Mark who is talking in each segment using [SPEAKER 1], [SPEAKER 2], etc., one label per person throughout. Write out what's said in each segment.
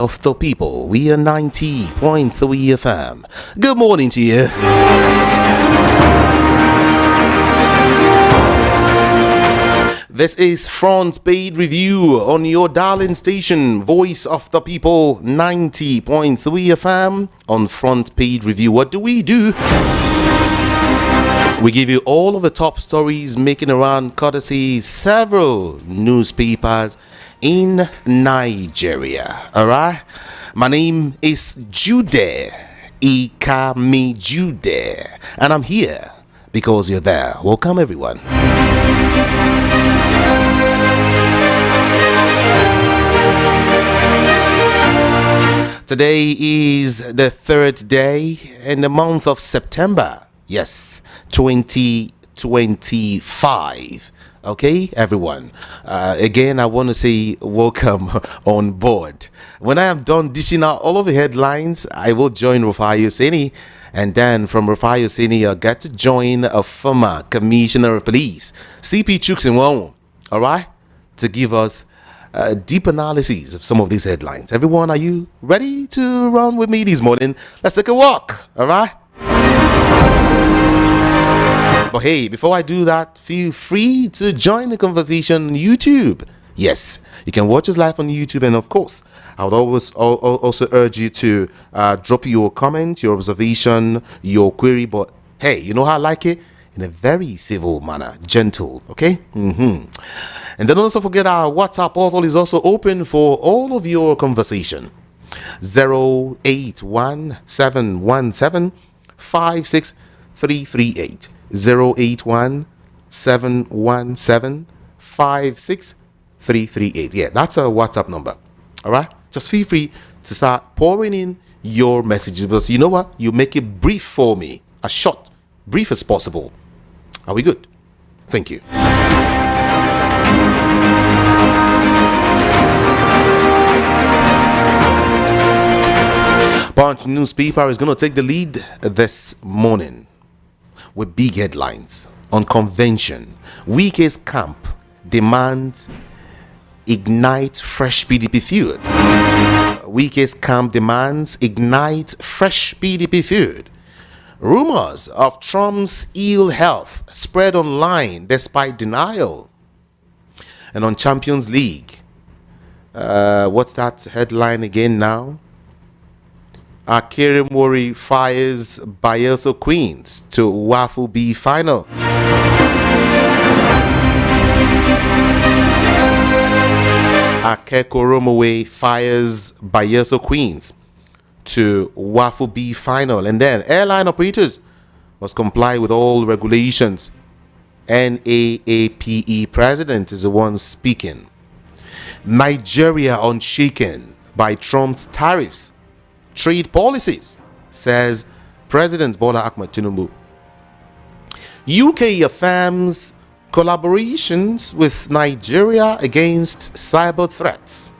[SPEAKER 1] of the people. We are 90.3 FM. Good morning to you. This is Front Page Review on your darling station, Voice of the People, 90.3 FM. On Front Page Review, what do? We give you all of the top stories making around courtesy several newspapers in Nigeria. Alright? My name is Jude Ikami Jude, and I'm here because you're there. Welcome, everyone. Today is the third day in the month of September. Yes, 2025. Okay, everyone. Again, I want to say welcome on board. When I am done dishing out all of the headlines, I will join Oseni. And then from Oseni, I'll get to join a former commissioner of police, CP Enwonwu. All right, to give us a deep analysis of some of these headlines. Everyone, are you ready to run with me this morning? Let's take a walk. All right. But hey, before I do that, feel free to join the conversation on YouTube. Yes, you can watch us live on YouTube, and of course, I would always also urge you to drop your comment, your observation, your query. But hey, you know how I like it? In a very civil manner, gentle, okay? And then also forget our WhatsApp portal is also open for all of your conversation. 081-717-56338. 081-717-56338. Yeah, that's our WhatsApp number. All right? Just feel free to start pouring in your messages, because you know what? You make it brief for me, as short, brief as possible. Are we good? Thank you. Punch newspaper is going to take the lead this morning with big headlines on convention. Wike's camp demands ignite fresh PDP feud. Wike's camp demands ignite fresh PDP feud. Rumors of Trump's ill health spread online despite denial. And on Champions League, what's that headline again now? Akere Mori fires Bayelsa Queens to Wafu B final. Akekoromowe fires Bayelsa Queens to Wafu B final. And then airline operators must comply with all regulations. NAAPE president is the one speaking. Nigeria unshaken by Trump's tariffs, trade policies, says President Bola Ahmed Tinubu. UK affirms collaborations with Nigeria against cyber threats.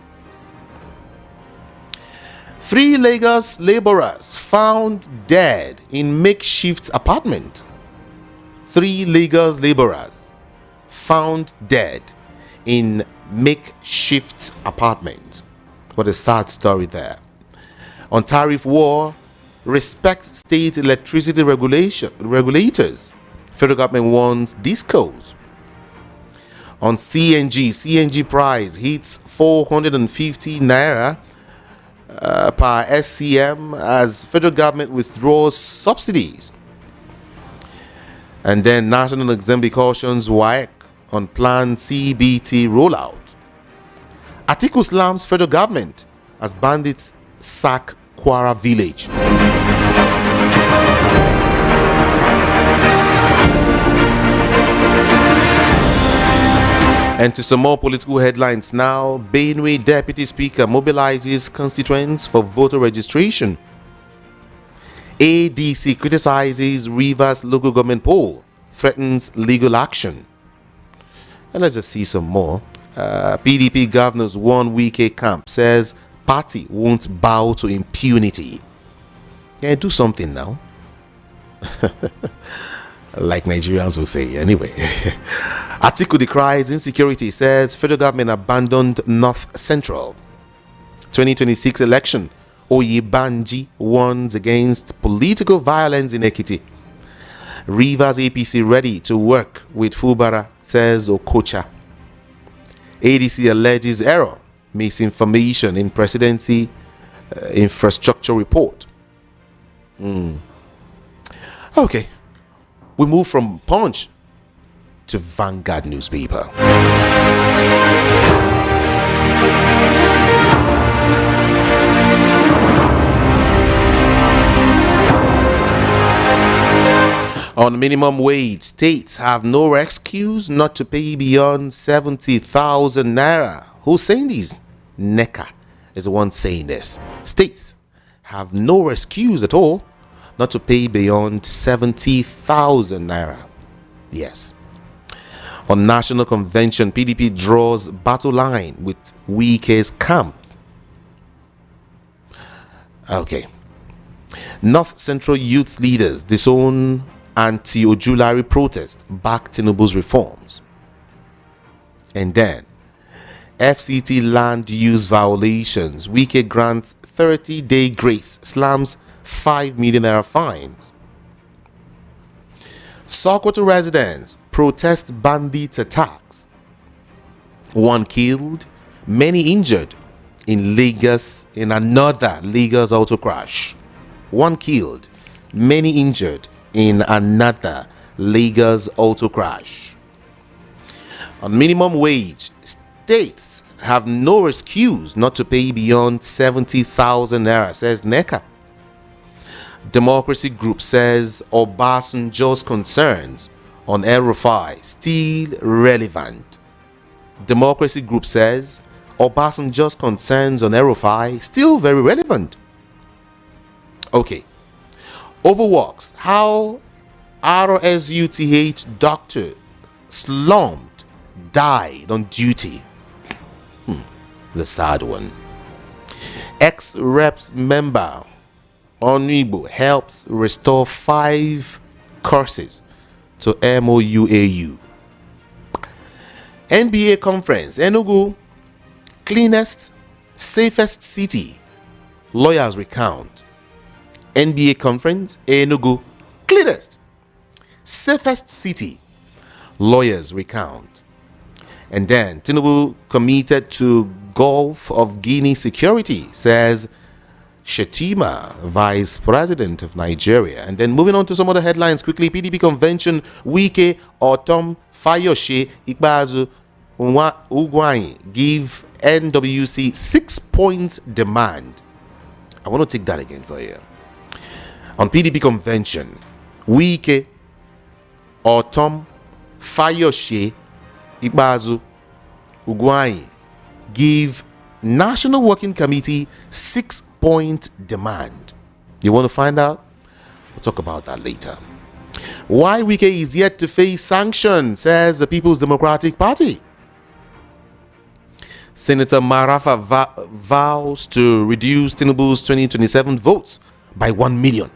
[SPEAKER 1] 3 Lagos laborers found dead in makeshift apartment. 3 Lagos laborers found dead in makeshift apartment. What a sad story there. On tariff war, respect state electricity regulators. Federal government wants discos. On CNG price hits 450 naira per SCM as federal government withdraws subsidies. And then national exam cautions WAEC on planned CBT rollout. Atiku slams federal government as bandits sack Kwara village. And to some more political headlines now. Benue Deputy Speaker mobilizes constituents for voter registration. ADC criticizes Rivers local government poll, threatens legal action. And let's just see some more. PDP governors warn Wike camp, says party won't bow to impunity. Yeah, do something now. Like Nigerians will say anyway. Atiku decries insecurity, says federal government abandoned North Central. 2026 election, Oyebanji warns against political violence in Ekiti. Rivers APC ready to work with Fubara, says Okocha. ADC alleges error, misinformation in presidency infrastructure report. Okay, we move from Punch to Vanguard newspaper. On minimum wage, states have no excuse not to pay beyond 70,000 naira. Who's saying this? NECA is the one saying this. States have no excuse at all not to pay beyond 70,000 naira. Yes. On national convention, PDP draws battle line with Wike's camp. Okay. North Central youth leaders disown anti-Ojulari protest, back Tinubu's reforms. And then, FCT land use violations, Wike grants 30-day grace, slams 5 million naira fines. Sokoto residents protest bandit attacks. 1 killed, many injured in Lagos in another Lagos auto crash. 1 killed, many injured in another Lagos auto crash. On minimum wage, states have no excuse not to pay beyond 70,000 naira, says NECA. Democracy Group says Obasanjo's concerns on El-Rufai still relevant. Democracy Group says Obasanjo's concerns on El-Rufai still very relevant. Okay. Overworks. How RSUTH doctor slumped, died on duty. It's a sad one. Ex-reps member Onibu helps restore 5 courses to MOUAU. NBA conference. Enugu, cleanest, safest city. Lawyers recount. NBA conference. Enugu, cleanest, safest city. Lawyers recount. And then Tinubu committed to Gulf of Guinea security, says Shetima, Vice President of Nigeria. And then moving on to some other headlines quickly. PDP convention, Wike, Otom, Fayoshe, Ikbazu, Ugwai give NWC 6-point demand. I want to take that again for you. On PDP convention, Wike, Otom, Fayoshe, Ikbazu, Ugwai give National Working Committee 6-point demand. You want to find out? We'll talk about that later. Why Wike is yet to face sanction, says the People's Democratic Party. Senator Marafa vows to reduce Tinubu's 2027 votes by 1 million.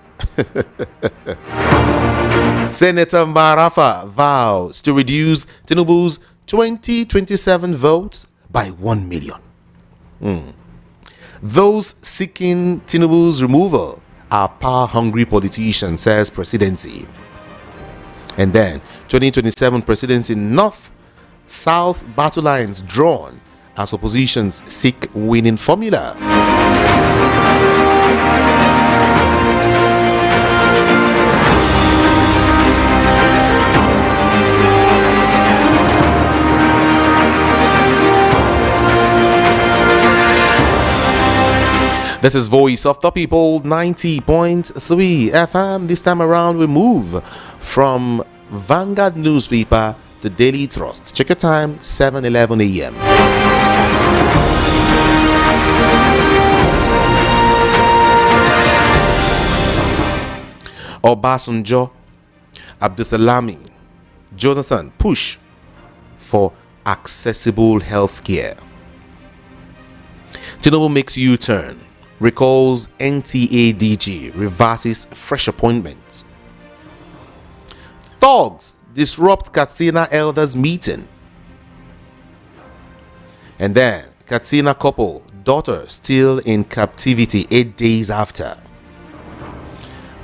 [SPEAKER 1] Senator Marafa vows to reduce Tinubu's 2027 votes by 1 million. Those seeking Tinubu's removal are power-hungry politicians, says presidency. And then 2027 presidency, North-South battle lines drawn as oppositions seek winning formula. This is Voice of the People, 90.3 FM. This time around, we move from Vanguard newspaper to Daily Trust. Check your time, 7:11 a.m. Obasanjo, Abdusalami, Jonathan push for accessible health care. Tinubu makes U-turn, recalls NTA DG, reverses fresh appointments. Thugs disrupt Katsina elders meeting. And then Katsina couple daughter still in captivity 8 days after.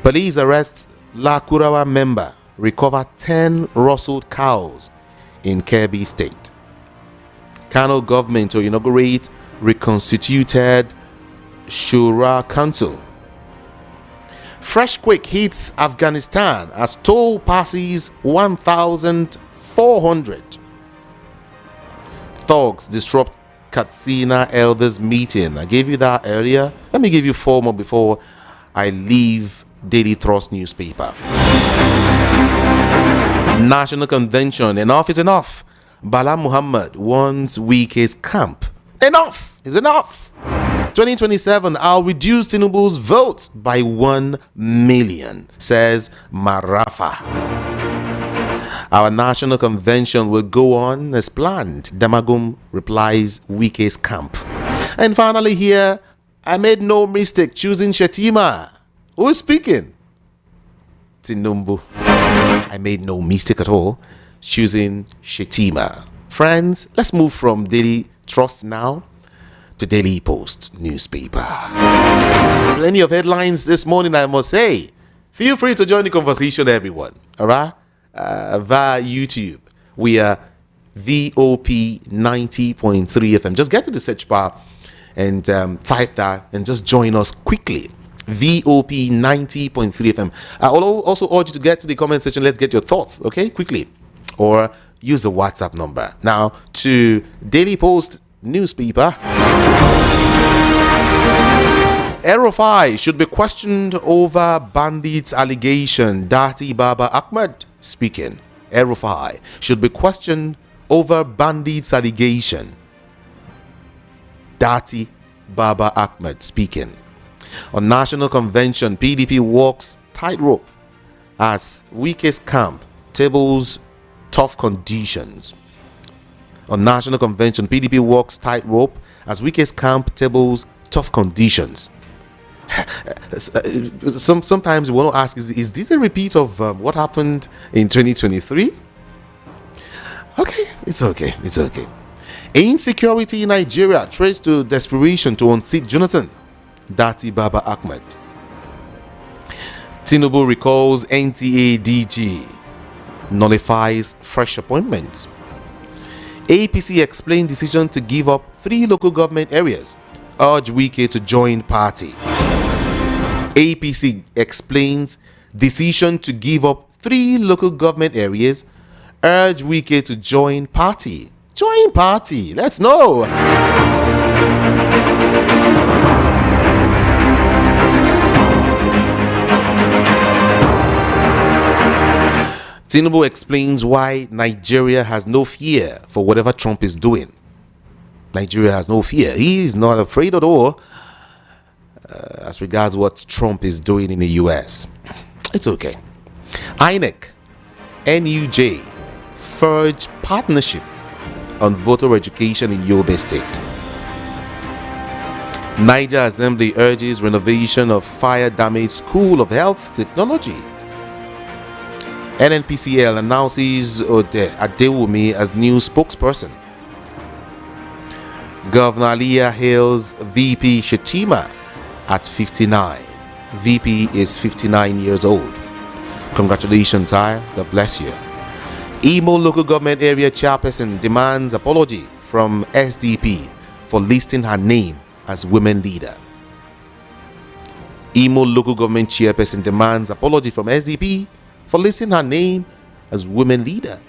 [SPEAKER 1] Police arrest Lakurawa member, recover 10 rustled cows in Kebbi State. Kano government to inaugurate reconstituted Shura Council. Fresh quake hits Afghanistan as toll passes 1,400. Thugs disrupt Katsina elders meeting. I gave you that earlier. Let me give you 4 more before I leave Daily Trust newspaper. National Convention. Enough is enough. Bala Muhammad warns Wike's camp. Enough is enough. 2027, I'll reduce Tinubu's votes by 1 million, says Marafa. Our national convention will go on as planned, Damagum replies Wike's camp. And finally here, I made no mistake choosing Shetima. Who's speaking? Tinubu. I made no mistake at all choosing Shetima. Friends, let's move from Daily Trust now to Daily Post newspaper. Plenty of headlines this morning, I must say. Feel free to join the conversation, everyone. All right? Via YouTube. We are VOP 90.3 FM. Just get to the search bar and type that and just join us quickly. VOP 90.3 FM. I also urge you to get to the comment section. Let's get your thoughts, okay? Quickly. Or use the WhatsApp number. Now to Daily Post newspaper. Erufai should be questioned over bandits allegation. Dati Baba Ahmed speaking. Erufai should be questioned over bandits allegation. Dati Baba Ahmed speaking. On National Convention, PDP walks tightrope as Wike's camp tables tough conditions. On National Convention, PDP walks tightrope as Wike's camp tables tough conditions. Sometimes we want to ask, is this a repeat of what happened in 2023? Okay, it's okay. Insecurity in Nigeria traced to desperation to unseat Jonathan. Dati Baba Ahmed. Tinubu recalls NTA DG. Nullifies fresh appointments. APC explained decision to give up 3 local government areas. Urge Wike to join party. APC explains decision to give up 3 local government areas. Urge Wike to join party. Join party. Let's know. Tinubu explains why Nigeria has no fear for whatever Trump is doing. Nigeria has no fear. He is not afraid at all as regards what Trump is doing in the US. It's okay. INEC, NUJ, forge partnership on voter education in Yobe State. Niger Assembly urges renovation of fire-damaged School of Health Technology. NNPCL announces Adewumi as new spokesperson. Governor Aliyah hails VP Shetima at 59. VP is 59 years old. Congratulations, God bless you. Imo local government area chairperson demands apology from SDP for listing her name as women leader. Imo local government chairperson demands apology from SDP for listing her name as women leader.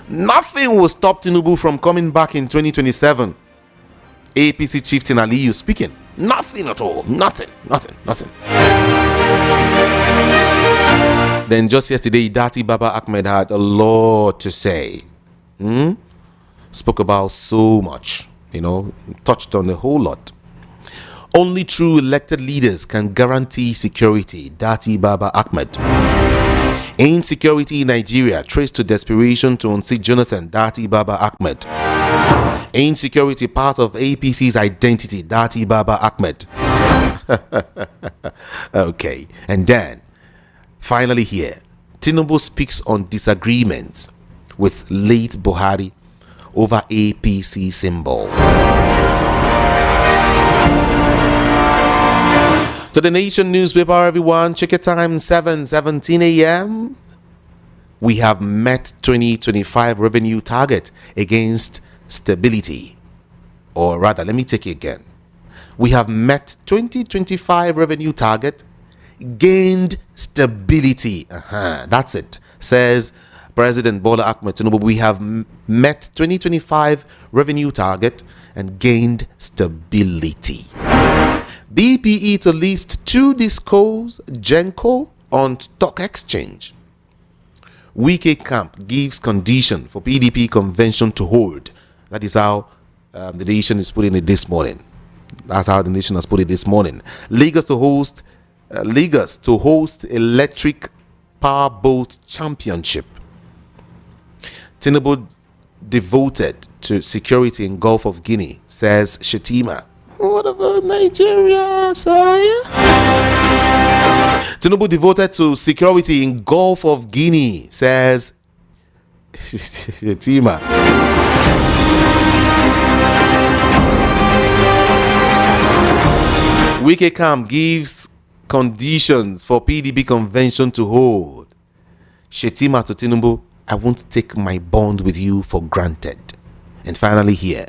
[SPEAKER 1] Nothing will stop Tinubu from coming back in 2027. APC chieftain Aliyu speaking. Nothing at all. Nothing. Then just yesterday, Dati Baba Ahmed had a lot to say. Spoke about so much, touched on a whole lot. Only true elected leaders can guarantee security. Dati Baba Ahmed. Insecurity in Nigeria traced to desperation to unseat Jonathan. Dati Baba Ahmed. Insecurity part of APC's identity. Dati Baba Ahmed. Okay, and then finally here, Tinubu speaks on disagreements with late Buhari over APC symbol. To the Nation newspaper, everyone, check your time, 7:17 a.m. We have met 2025 revenue target against stability. Or rather, let me take it again. We have met 2025 revenue target, gained stability. That's it, says President Bola Ahmed Tinubu. We have met 2025 revenue target and gained stability. BPE to list 2 discos Genco on stock exchange. Wike camp gives condition for PDP convention to hold. That is how the nation is putting it this morning. That's how the nation has put it this morning. Lagos to host electric power boat championship. Tinubu devoted to security in Gulf of Guinea, says Shetima. What about Nigeria, sire? Tinubu devoted to security in Gulf of Guinea, says Shetima. Wike camp gives conditions for PDP convention to hold. Shetima to Tinubu, I won't take my bond with you for granted. And finally here,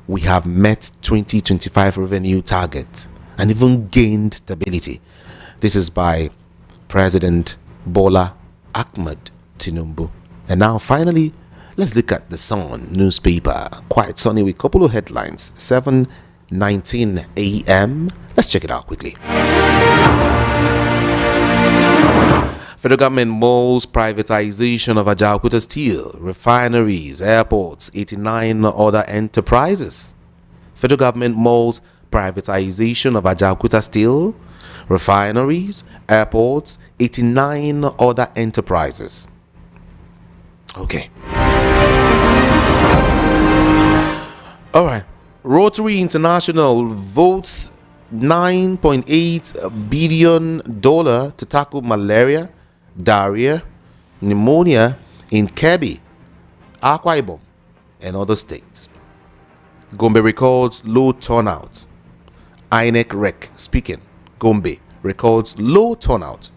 [SPEAKER 1] we have met 2025 revenue target and even gained stability. This is by President Bola Ahmed Tinubu. And now finally, let's look at the Sun newspaper. Quite sunny with a couple of headlines. 7:19 a.m. Let's check it out quickly. Federal government mulls privatization of Ajaokuta Steel, refineries, airports, 89 other enterprises. Federal government mulls privatization of Ajaokuta Steel, refineries, airports, 89 other enterprises. Okay. All right. Rotary International votes $9.8 billion to tackle malaria, diarrhea, pneumonia in Kebbi, Akwa Ibom, and other states. Gombe records low turnout. INEC Rec speaking. Gombe records low turnout.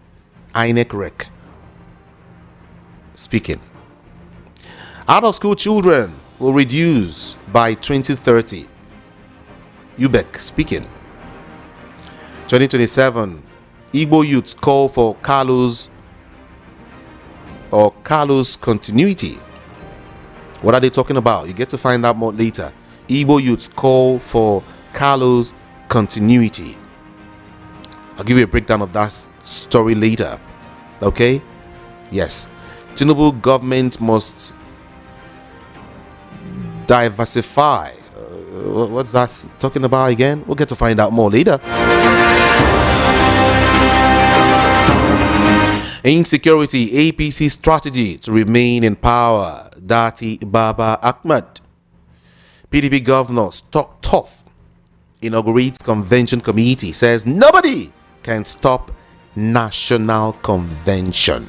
[SPEAKER 1] INEC Rec speaking. Out of school children will reduce by 2030. UBEC speaking. 2027, Igbo youths call for Kalu's continuity. What are they talking about? You get to find out more later. Igbo youths call for Kalu's continuity. I'll give you a breakdown of that story later. Okay? Yes. Tinubu government must diversify. What's that talking about again? We'll get to find out more later. Insecurity, APC strategy to remain in power. Dati Baba Ahmed. PDP governor stock tough. Inaugurates convention committee. Says nobody can stop national convention.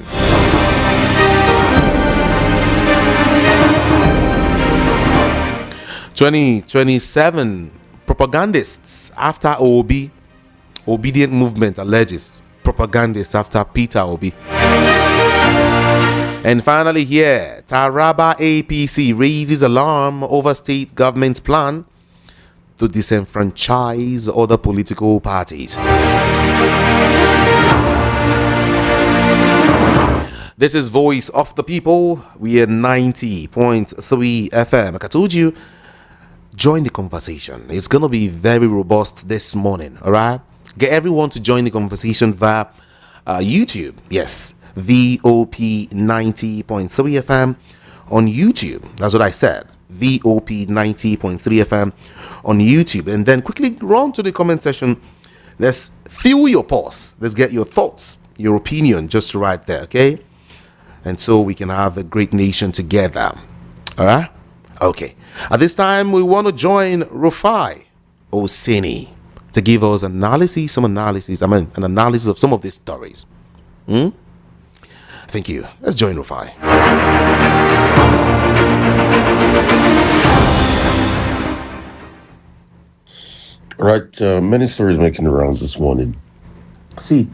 [SPEAKER 1] "2027 propagandists after Obi. Obedient movement alleges propagandists after Peter Obi." And finally here, Taraba APC raises alarm over state government's plan to disenfranchise other political parties. This is Voice of the People. We are 90.3 FM. Like I told you, join the conversation. It's going to be very robust this morning, all right? Get everyone to join the conversation via YouTube. Yes, VOP 90.3 FM on YouTube. That's what I said. VOP 90.3 FM on YouTube. And then quickly run to the comment section. Let's feel your pulse. Let's get your thoughts, your opinion just right there, okay? And so we can have a great nation together. All right? Okay. At this time, we want to join Rufai Oseni to give us an analysis of some of these stories. Thank you. Let's join Rufai.
[SPEAKER 2] Right, many stories making the rounds this morning. See,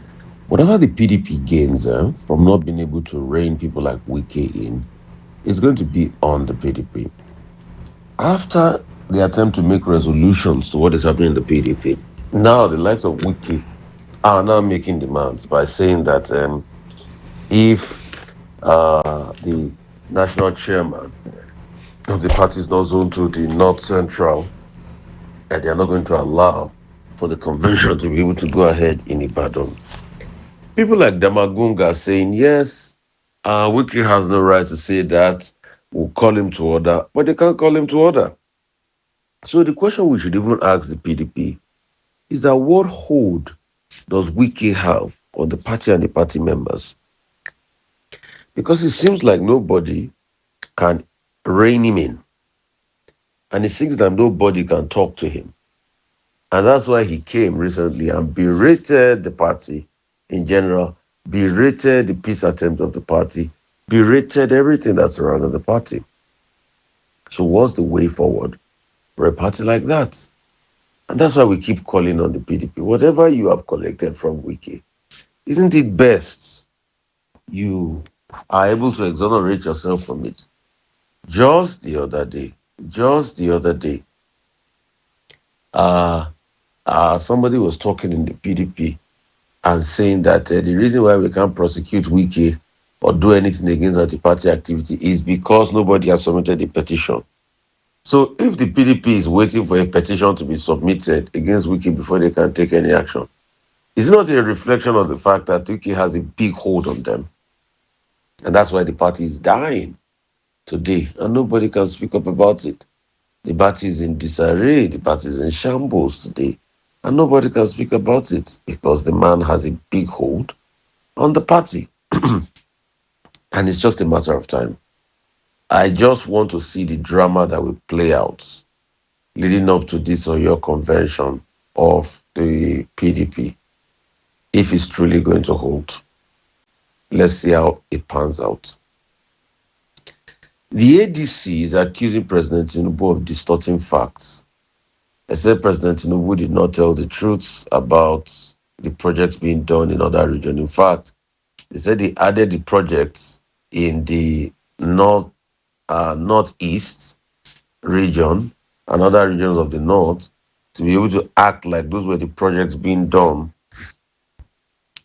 [SPEAKER 2] whatever the PDP gains from not being able to rein people like Wike in is going to be on the PDP. After the attempt to make resolutions to what is happening in the PDP, now the likes of Wike are now making demands by saying that if the national chairman of the party is not zoned to the North Central, and they are not going to allow for the convention to be able to go ahead in Ibadan. People like Damagunga are saying, yes, Wiki has no right to say that. We'll call him to order, but they can't call him to order. So the question we should even ask the PDP is that what hold does Wiki have on the party and the party members? Because it seems like nobody can rein him in, and it seems that nobody can talk to him. And that's why he came recently and berated the party in general, berated the peace attempt of the party, berated everything that's around the party. So, what's the way forward for a party like that? And that's why we keep calling on the PDP. Whatever you have collected from Wiki, isn't it best you are able to exonerate yourself from it? Just the other day, just the other day, uh, somebody was talking in the PDP and saying that the reason why we can't prosecute Wiki or do anything against anti-party activity is because nobody has submitted a petition. So if the PDP is waiting for a petition to be submitted against Wiki before they can take any action, it's not a reflection of the fact that Wiki has a big hold on them. And that's why the party is dying today and nobody can speak up about it. The party is in disarray, the party is in shambles today. And nobody can speak about it because the man has a big hold on the party. And it's just a matter of time. I just want to see the drama that will play out leading up to this or your convention of the PDP. If it's truly going to hold, let's see how it pans out. The ADC is accusing President Tinubu of distorting facts. They said President Tinubu did not tell the truth about the projects being done in other regions. In fact, they said they added the projects in the northeast region and other regions of the north to be able to act like those were the projects being done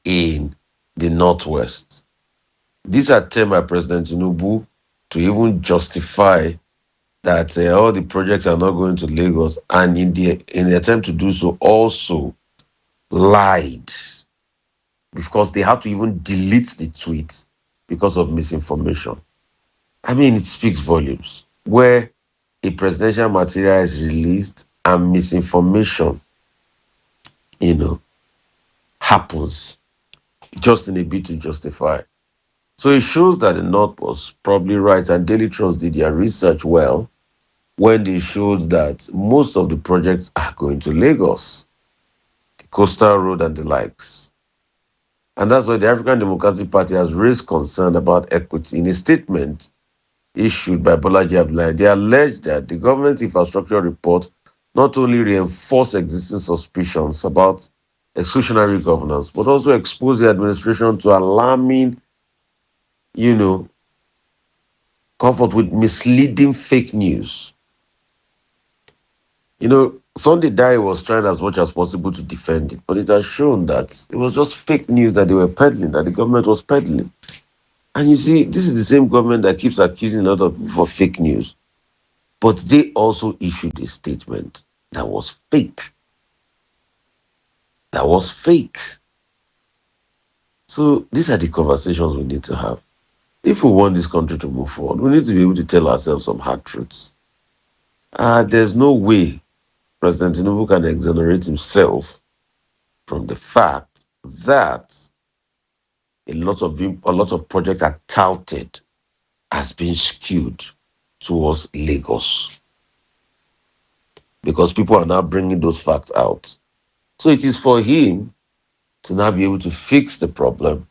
[SPEAKER 2] in the northwest. These are termed by President Tinubu to even justify that all the projects are not going to Lagos, and in the attempt to do so, also lied because they had to even delete the tweet because of misinformation. I mean, it speaks volumes. Where a presidential material is released and misinformation, you know, happens just in a bit to justify. So it shows that the North was probably right, and Daily Trust did their research well when they showed that most of the projects are going to Lagos, the Coastal Road, and the likes. And that's why the African Democratic Party has raised concern about equity. In a statement issued by Bolaji Abdullahi, they allege that the government infrastructure report not only reinforced existing suspicions about exclusionary governance, but also exposed the administration to alarming, you know, comfort with misleading fake news. Sunday Diary was trying as much as possible to defend it, but it has shown that it was just fake news that they were peddling, that the government was peddling. And you see, this is the same government that keeps accusing a lot of people for fake news. But they also issued a statement that was fake. That was fake. So these are the conversations we need to have. If we want this country to move forward, we need to be able to tell ourselves some hard truths. There's no way President Tinubu can exonerate himself from the fact that a lot of projects are touted as being skewed towards Lagos because people are now bringing those facts out. So it is for him to now be able to fix the problem.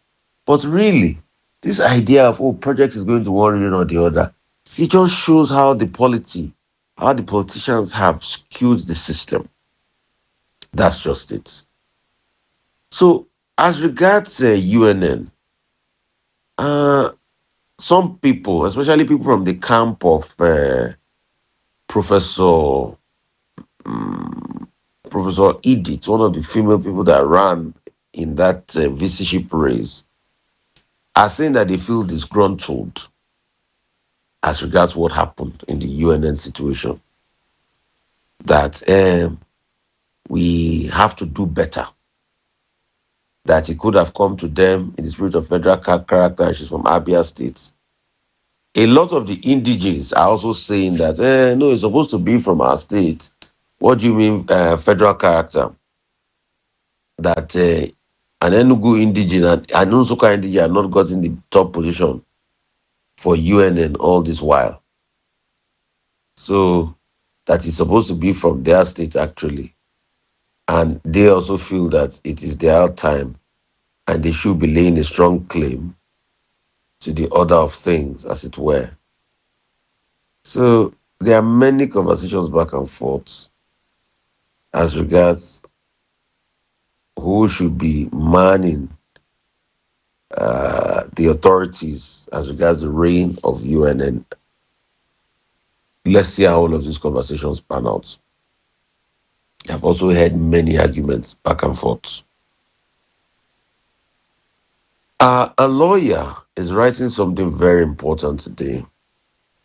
[SPEAKER 2] But really, this idea of projects is going to one region or the other, it just shows how the politicians have skewed the system. That's just it. So, as regards UNN, uh, some people, especially people from the camp of Professor Professor Edith, one of the female people that ran in that VC-ship race, are saying that they feel disgruntled as regards what happened in the UNN situation. That we have to do better. That he could have come to them in the spirit of federal character. And she's from Abia State. A lot of the indigenes are also saying that, no, it's supposed to be from our state. What do you mean federal character? That an Enugu indigene and an Nsukka indigene are not gotten the top position for UNN all this while. So that is supposed to be from their state actually. And they also feel that it is their time and they should be laying a strong claim to the order of things, as it were. So there are many conversations back and forth as regards who should be manning the authorities as regards the reign of UNN. Let's see how all of these conversations pan out. I've also heard many arguments back and forth. A lawyer is writing something very important today,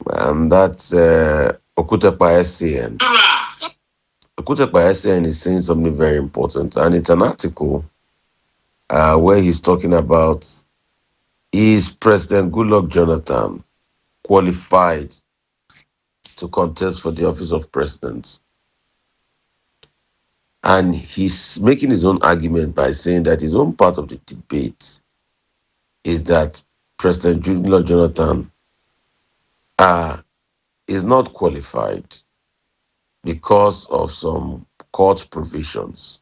[SPEAKER 2] and that's Okutepa SCN. Okutepa SCN is saying something very important, and it's an article where he's talking about, is President Goodluck Jonathan qualified to contest for the office of president? And he's making his own argument by saying that his own part of the debate is that President Goodluck Jonathan is not qualified because of some court provisions.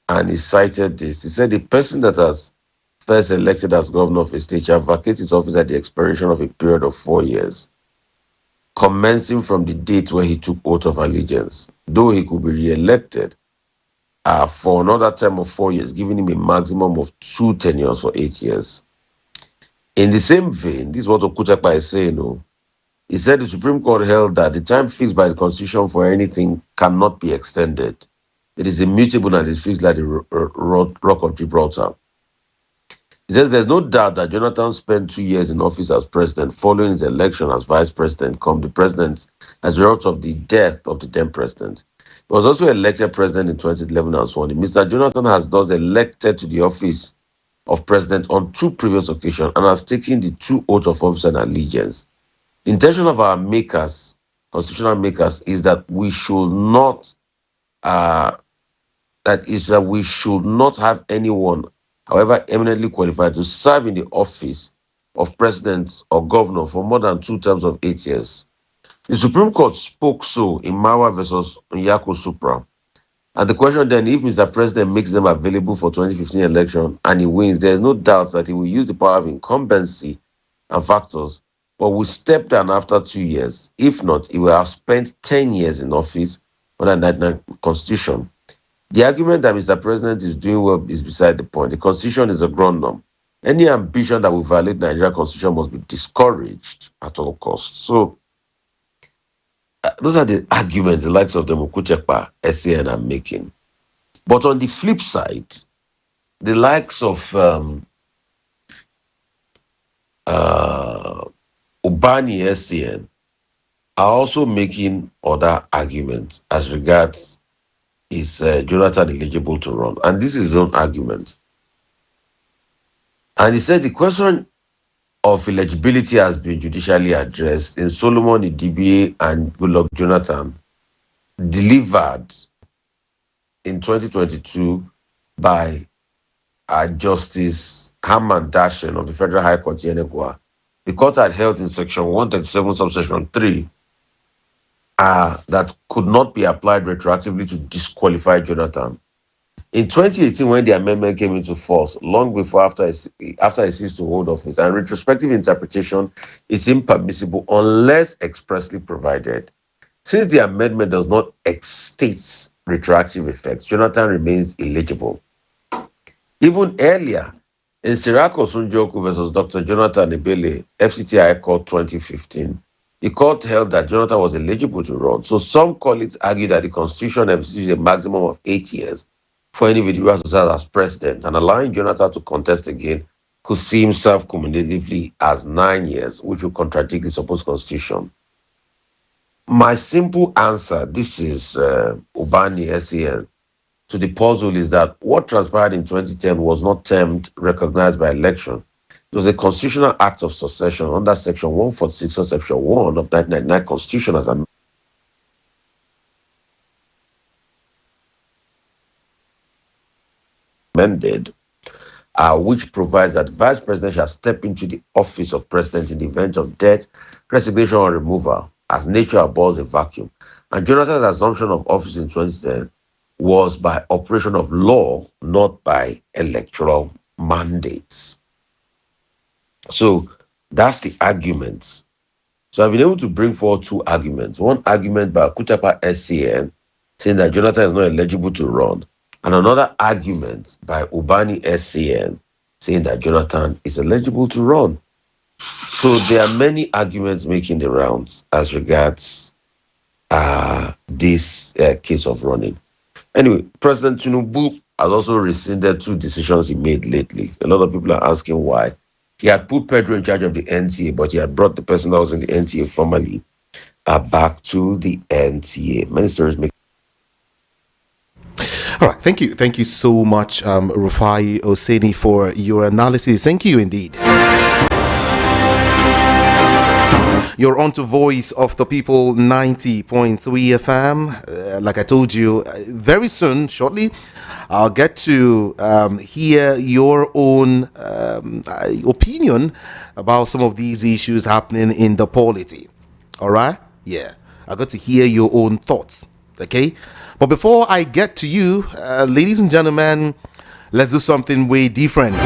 [SPEAKER 2] And he cited this. He said the person that has first elected as governor of a state shall vacate his office at the expiration of a period of 4 years, commencing from the date where he took oath of allegiance, though he could be re-elected for another term of 4 years, giving him a maximum of 2 tenures for 8 years. In the same vein, this is what Okutepa is saying. He said the Supreme Court held that the time fixed by the Constitution for anything cannot be extended. It is immutable and is fixed like the Rock of Gibraltar. He says there's no doubt that Jonathan spent 2 years in office as president following his election as vice president, come the president as a result of the death of the then president. He was also elected president in 2011 and sworn in. Mr. Jonathan has thus elected to the office of president on 2 previous occasions and has taken the 2 oaths of office and allegiance. The intention of our makers, constitutional makers, is that we should not we should not have anyone, however eminently qualified, to serve in the office of president or governor for more than 2 terms of 8 years. The Supreme Court spoke so in Marwa versus Nyako Supra. And the question then, if Mr. President makes them available for 2015 election and he wins, there is no doubt that he will use the power of incumbency and factors, but will step down after 2 years. If not, he will have spent 10 years in office under the 1999 Constitution. The argument that Mr. President is doing well is beside the point. The Constitution is a ground norm. Any ambition that will violate the Nigerian Constitution must be discouraged at all costs. So, those are the arguments the likes of the Okutepa, SCN are making. But on the flip side, the likes of Ubani SCN are also making other arguments as regards is Jonathan eligible to run. And this is his own argument. And he said the question of eligibility has been judicially addressed in Solomon Idibie and Goodluck Jonathan, delivered in 2022 by Justice Haman Dashen of the Federal High Court, Yenegua. The court had held in Section 137, subsection 3, that could not be applied retroactively to disqualify Jonathan. In 2018, when the amendment came into force, long before after he ceased to hold office, and retrospective interpretation is impermissible unless expressly provided. Since the amendment does not state retroactive effects, Jonathan remains eligible. Even earlier, in Sirako Sunjoku versus Dr. Jonathan Ebele, FCTI Court 2015, the court held that Jonathan was eligible to run. So some colleagues argue that the Constitution envisages a maximum of 8 years for any individual to serve as president, and allowing Jonathan to contest again could see himself cumulatively as 9 years, which would contradict the supposed Constitution. My simple answer, this is Ubani SAN, to the puzzle is that what transpired in 2010 was not termed recognized by election. It was a constitutional act of succession under Section 146 of Section 1 of 1999 Constitution as amended, which provides that vice president shall step into the office of president in the event of death, resignation, or removal, as nature abhors a vacuum. And Jonathan's assumption of office in 2010 was by operation of law, not by electoral mandates. So that's the argument. So I've been able to bring forward two arguments. One argument by Kutapa SCN saying that Jonathan is not eligible to run, and another argument by Ubani SCN saying that Jonathan is eligible to run. So there are many arguments making the rounds as regards this case of running. Anyway, President Tinubu has also rescinded two decisions he made lately. A lot of people are asking why. He had put Pedro in charge of the NTA, but he had brought the person that was in the NTA formerly back to the NTA. Many stories make.
[SPEAKER 1] All right, thank you. Thank you so much, Rufai Oseni, for your analysis. Thank you indeed. You're on to Voice of the People 90.3 FM. Like I told you, very soon, shortly, I'll get to hear your own opinion about some of these issues happening in the polity. All right? Yeah. I got to hear your own thoughts. Okay? But before I get to you, ladies and gentlemen, let's do something way different.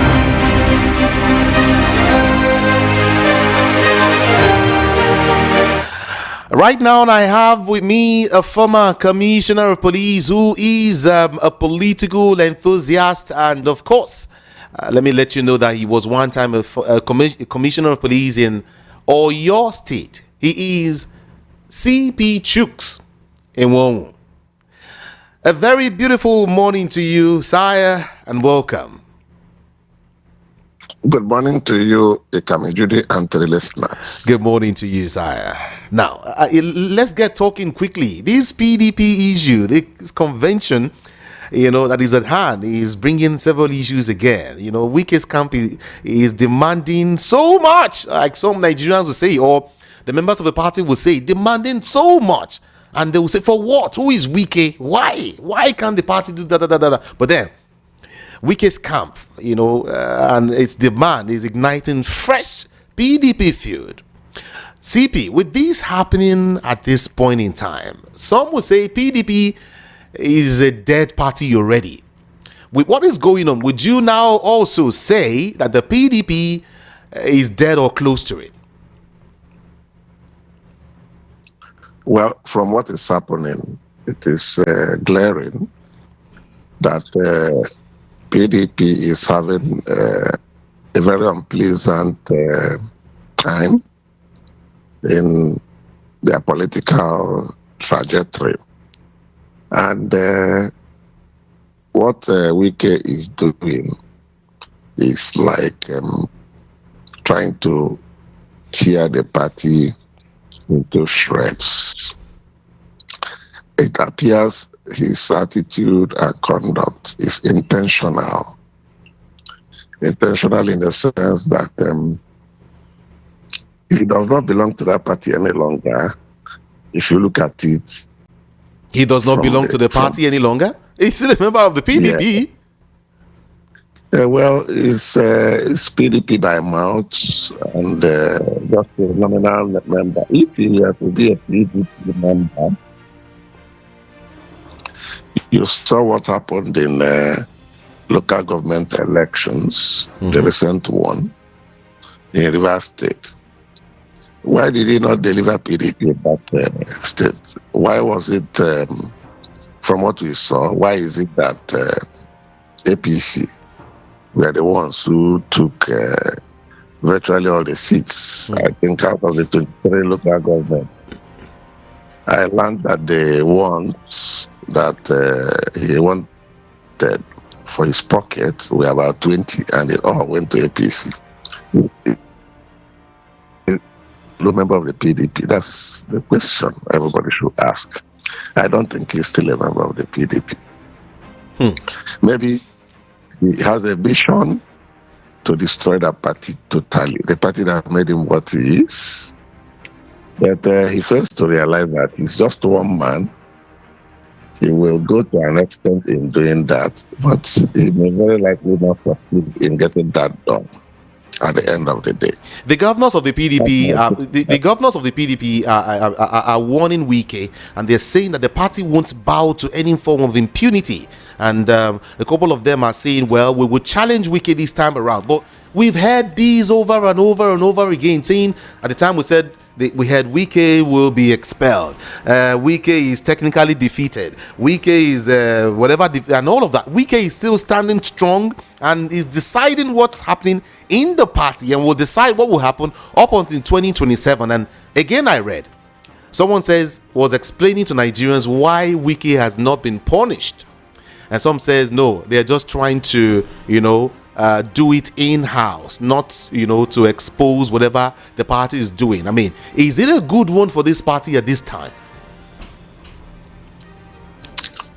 [SPEAKER 1] Right now, I have with me a former commissioner of police who is a political enthusiast, and of course, let me let you know that he was one time a commissioner of police in Oyo State. He is CP Enwonwu. A very beautiful morning to you, sire, and welcome.
[SPEAKER 3] Good morning to you, Ikami Judy, and to the listeners.
[SPEAKER 1] Good morning to you, sire. Now, let's get talking quickly. This PDP issue, this convention, that is at hand, is bringing several issues again. Wike's camp is demanding so much, like some Nigerians will say, or the members of the party will say, demanding so much. And they will say, for what? Who is Wike? Why? Why can't the party do that? But then, Wike's camp, and its demand is igniting fresh PDP feud. CP, with this happening at this point in time, some will say PDP is a dead party already. With what is going on, would you now also say that the PDP is dead or close to it?
[SPEAKER 3] Well, from what is happening, it is glaring that PDP is having a very unpleasant time in their political trajectory. And what Wike is doing is like trying to tear the party into shreds. It appears his attitude and conduct is intentional. Intentional in the sense that he does not belong to that party any longer. If you look at it,
[SPEAKER 1] he does not belong to the party any longer. He's still a member of the PDP.
[SPEAKER 3] Yeah. Well, it's PDP by mouth and just a nominal member. If he has to be a PDP member, you saw what happened in local government elections, the recent one in Rivers State. Why did he not deliver PDP in that state? Why was it from what we saw, why is it that APC were the ones who took virtually all the seats? I think out of the 23 local government, I learned that the ones that he wanted for his pocket were about 20, and they all went to APC. No member of the PDP. That's the question everybody should ask. I don't think he's still a member of the PDP. Maybe he has a vision to destroy that party totally, the party that made him what he is. But he fails to realize that he's just one man. He will go to an extent in doing that, but he may very likely not succeed in getting that done at the end of the day.
[SPEAKER 1] The governors of the PDP, the governors of the PDP are warning Wike, and they're saying that the party won't bow to any form of impunity. And a couple of them are saying, well, we will challenge Wike this time around. But we've heard these over and over and over again, saying at the time we said we had Wike will be expelled. Wike is technically defeated. Wike is whatever, and all of that. Wike is still standing strong and is deciding what's happening in the party, and will decide what will happen up until 2027. And again, I read someone was explaining to Nigerians why Wike has not been punished, and some says no, they're just trying to do it in-house, not to expose whatever the party is doing. I mean, is it a good one for this party at this time?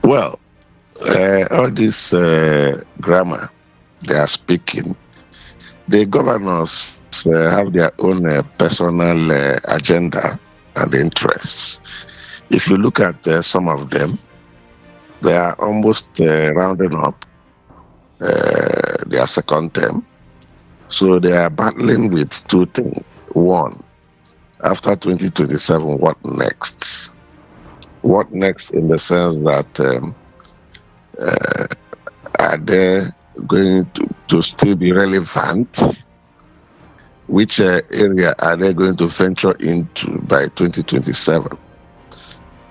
[SPEAKER 3] Well, all this grammar they are speaking, the governors have their own personal agenda and interests. If you look at some of them, they are almost rounding up their second term. So they are battling with two things. One, after 2027, what next? What next in the sense that are they going to still be relevant? Which area are they going to venture into by 2027?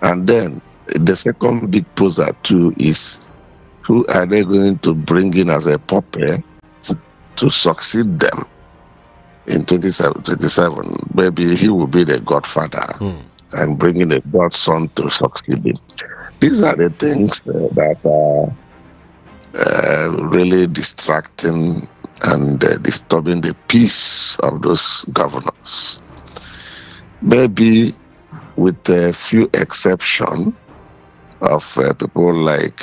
[SPEAKER 3] And then the second big poser too is, who are they going to bring in as a puppet to succeed them in 2027? Maybe he will be the godfather and bring in a godson to succeed him. These are the things that are really distracting and disturbing the peace of those governors. Maybe with a few exceptions, of people like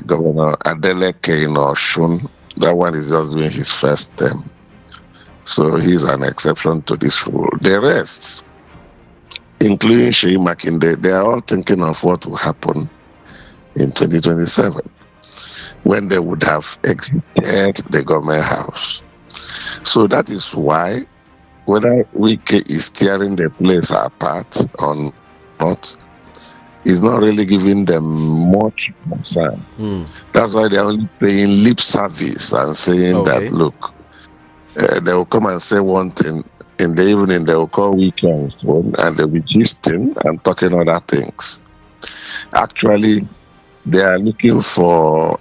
[SPEAKER 3] Governor Adeleke in Osun. That one is just doing his first term. So he's an exception to this rule. The rest, including Sheyi Makinde, they are all thinking of what will happen in 2027 when they would have exited the government house. So that is why, whether Wike is tearing the place apart or not, is not really giving them much concern. That's why they're only paying lip service and saying that, look, they will come and say one thing, in the evening they will call Wike on phone and they'll be gisting and talking other things. Actually, they are looking for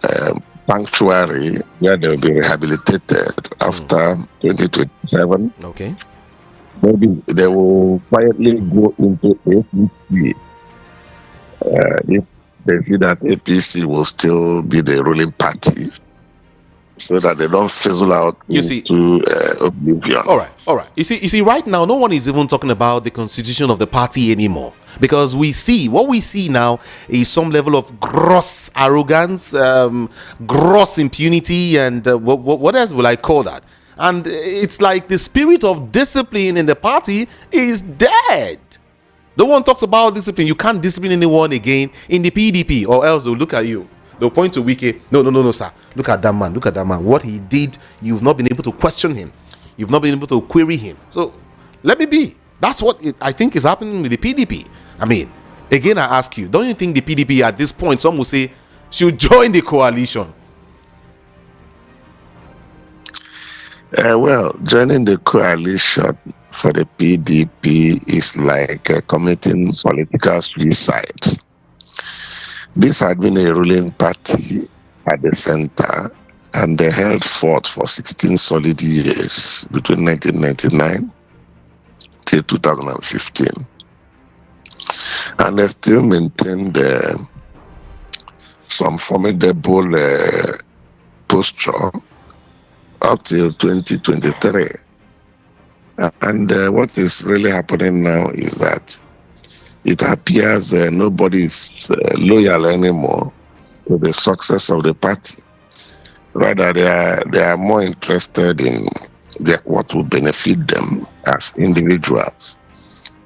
[SPEAKER 3] sanctuary where they will be rehabilitated after 2027.
[SPEAKER 1] Okay.
[SPEAKER 3] Maybe they will quietly go into APC. If they see that APC will still be the ruling party, so that they don't fizzle out into oblivion.
[SPEAKER 1] All right. You see, right now, no one is even talking about the constitution of the party anymore, because what we see now is some level of gross arrogance, gross impunity, and what else will I call that? And it's like the spirit of discipline in the party is dead. No one talks about discipline. You can't discipline anyone again in the PDP, or else they'll look at you. They'll point to Wike. No, sir. Look at that man. What he did, you've not been able to question him. You've not been able to query him. So let me be. That's what I think is happening with the PDP. I mean, again, I ask you, don't you think the PDP at this point, some will say, should join the coalition?
[SPEAKER 3] Well, joining the coalition for the PDP is like committing political suicide. This had been a ruling party at the center, and they held forth for 16 solid years between 1999 till 2015. And they still maintained some formidable posture up till 2023. And what is really happening now is that it appears nobody is loyal anymore to the success of the party. Rather, they are more interested in what will benefit them as individuals.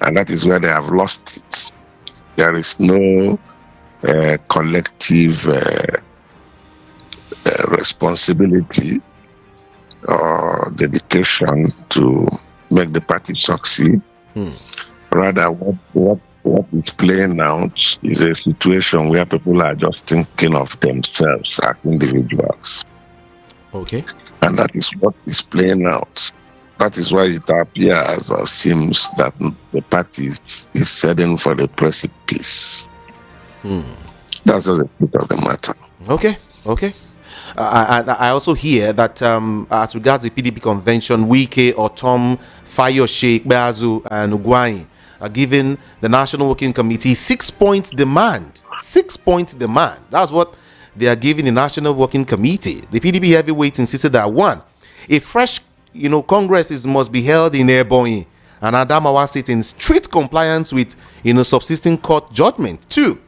[SPEAKER 3] And that is where they have lost it. There is no collective responsibility or dedication to make the party succeed. Rather, what is playing out is a situation where people are just thinking of themselves as individuals.
[SPEAKER 1] Okay.
[SPEAKER 3] And that is what is playing out. That is why it appears or seems that the party is heading for the precipice. That's just the truth of the matter.
[SPEAKER 1] Okay. I also hear that as regards the PDP convention, Wike, Otom, Fayose, Bazu, and Ugwai are giving the National Working Committee 6-point demand. 6-point demand. That's what they are giving the National Working Committee. The PDP heavyweights insisted that 1, a fresh Congress must be held in Ebonyi and Adamawa State in strict compliance with subsisting court judgment. 2,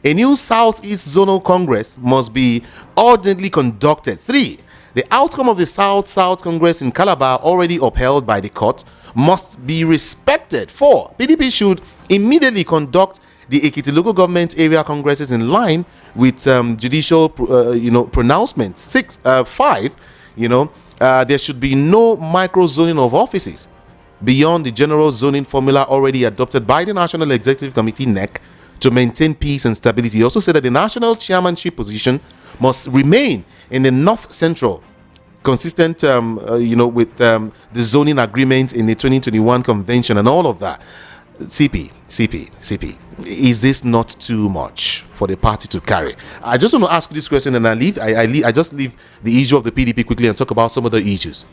[SPEAKER 1] a new Southeast Zonal Congress must be urgently conducted. 3, the outcome of the South-South Congress in Calabar, already upheld by the court, must be respected. 4, PDP should immediately conduct the Ekiti local government area congresses in line with judicial pronouncements. 5, there should be no micro-zoning of offices beyond the general zoning formula already adopted by the National Executive Committee, NEC, to maintain peace and stability. He also said that the national chairmanship position must remain in the North Central, consistent, with the zoning agreement in the 2021 convention and all of that. CP, is this not too much for the party to carry? I just want to ask you this question, and I just leave the issue of the PDP quickly and talk about some other issues.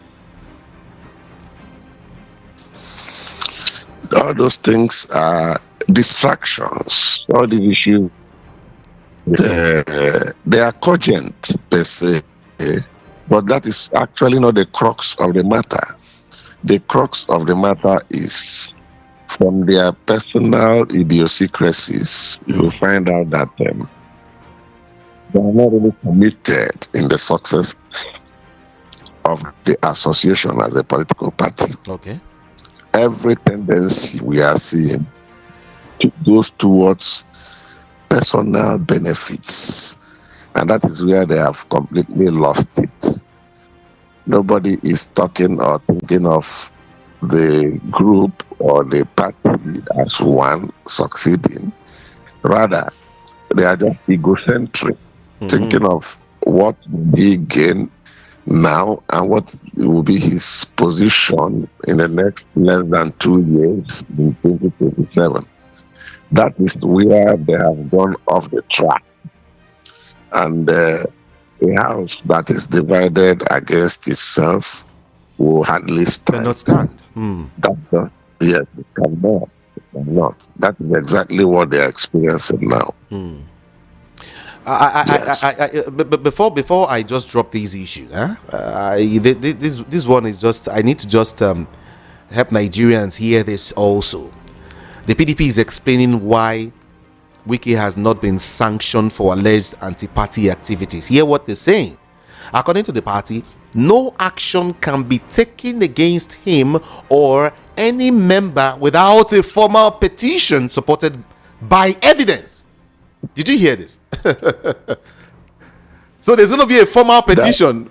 [SPEAKER 3] All those things are distractions. All the issues, they are cogent per se, but that is actually not the crux of the matter. The crux of the matter is, from their personal idiosyncrasies, you will find out that they are not really committed in the success of the association as a political party.
[SPEAKER 1] Okay.
[SPEAKER 3] Every tendency we are seeing goes towards personal benefits, and that is where they have completely lost it. Nobody is talking or thinking of the group or the party as one succeeding. Rather, they are just egocentric, thinking of what will he gain now and what will be his position in the next less than 2 years in 2027. That is where they have gone off the track. And a house that is divided against itself will hardly stand.
[SPEAKER 1] Cannot stand.
[SPEAKER 3] Yes, it cannot. It cannot. That is exactly what they are experiencing now.
[SPEAKER 1] But before I just drop these issues, this one is just, I need to just help Nigerians hear this also. The PDP is explaining why Wike has not been sanctioned for alleged anti-party activities. Hear what they're saying. According to the party, no action can be taken against him or any member without a formal petition supported by evidence. Did you hear this? So there's going to be a formal petition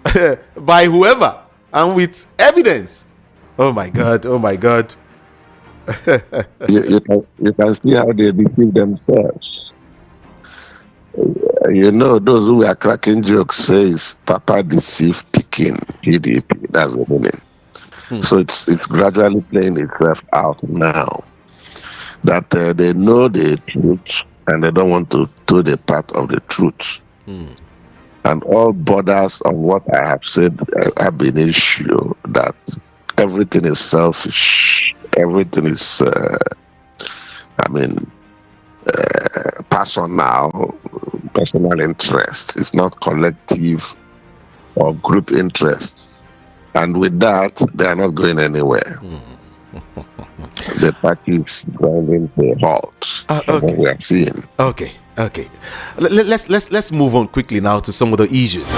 [SPEAKER 1] by whoever and with evidence. Oh my God.
[SPEAKER 3] you can see how they deceive themselves. Those who are cracking jokes says Papa deceived Peking PDP. That's the meaning. So it's gradually playing itself out now that they know the truth and they don't want to do the part of the truth. And all borders on what I have said have been issue that everything is selfish, everything is, personal interest. It's not collective or group interests. And with that, they are not going anywhere. The party is grinding to a halt. From what we are seeing.
[SPEAKER 1] Okay. Let's move on quickly now to some of the issues.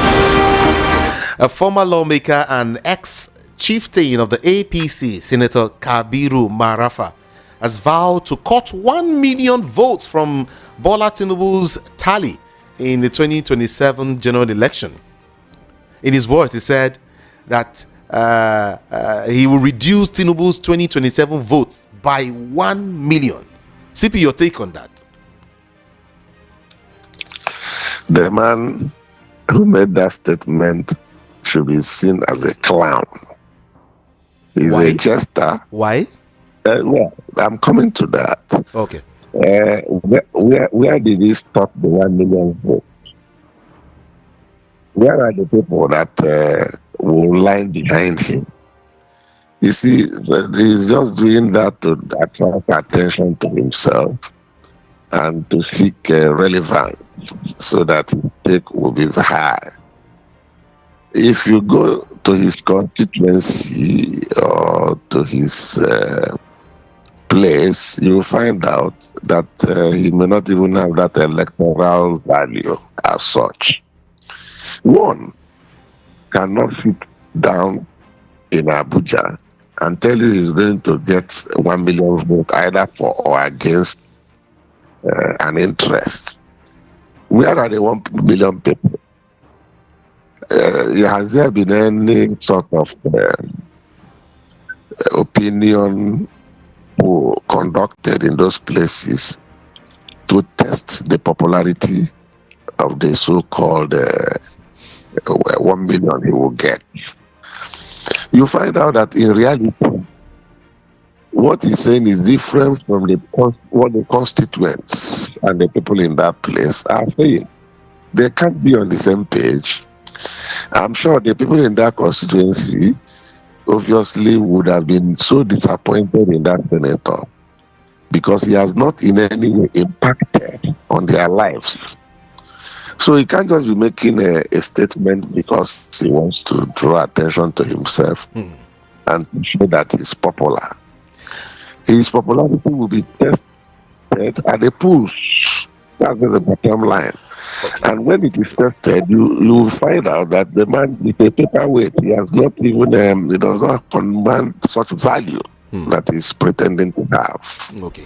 [SPEAKER 1] A former lawmaker and ex-chieftain of the APC, Senator Kabiru Marafa, has vowed to cut 1 million votes from Bola Tinubu's tally in the 2027 general election. In his words, he said that he will reduce Tinubu's 2027 votes by 1 million. CP, your take on that?
[SPEAKER 3] The man who made that statement should be seen as a clown. He's a jester.
[SPEAKER 1] Why?
[SPEAKER 3] Well, I'm coming to that.
[SPEAKER 1] Okay.
[SPEAKER 3] Where did he stop the 1 million votes? Where are the people that will line behind him? You see, he's just doing that to attract attention to himself and to seek relevance so that his take will be high. If you go to his constituency or to his place, you'll find out that he may not even have that electoral value as such. One cannot sit down in Abuja and tell you he's going to get 1 million votes either for or against an interest. Where are the 1 million people? Has there been any sort of opinion conducted in those places to test the popularity of the so-called 1 million he will get? You find out that in reality, what he's saying is different from what the constituents and the people in that place are saying. They can't be on the same page. I'm sure the people in that constituency obviously would have been so disappointed in that senator because he has not in any way impacted on their lives. So he can't just be making a statement because he wants to draw attention to himself and to show that he's popular. His popularity will be tested at the polls. That's the bottom line. Okay. And when it is tested, you will find out that the man is a paperweight. He has not even, he does not command such value that he's pretending to have.
[SPEAKER 1] Okay.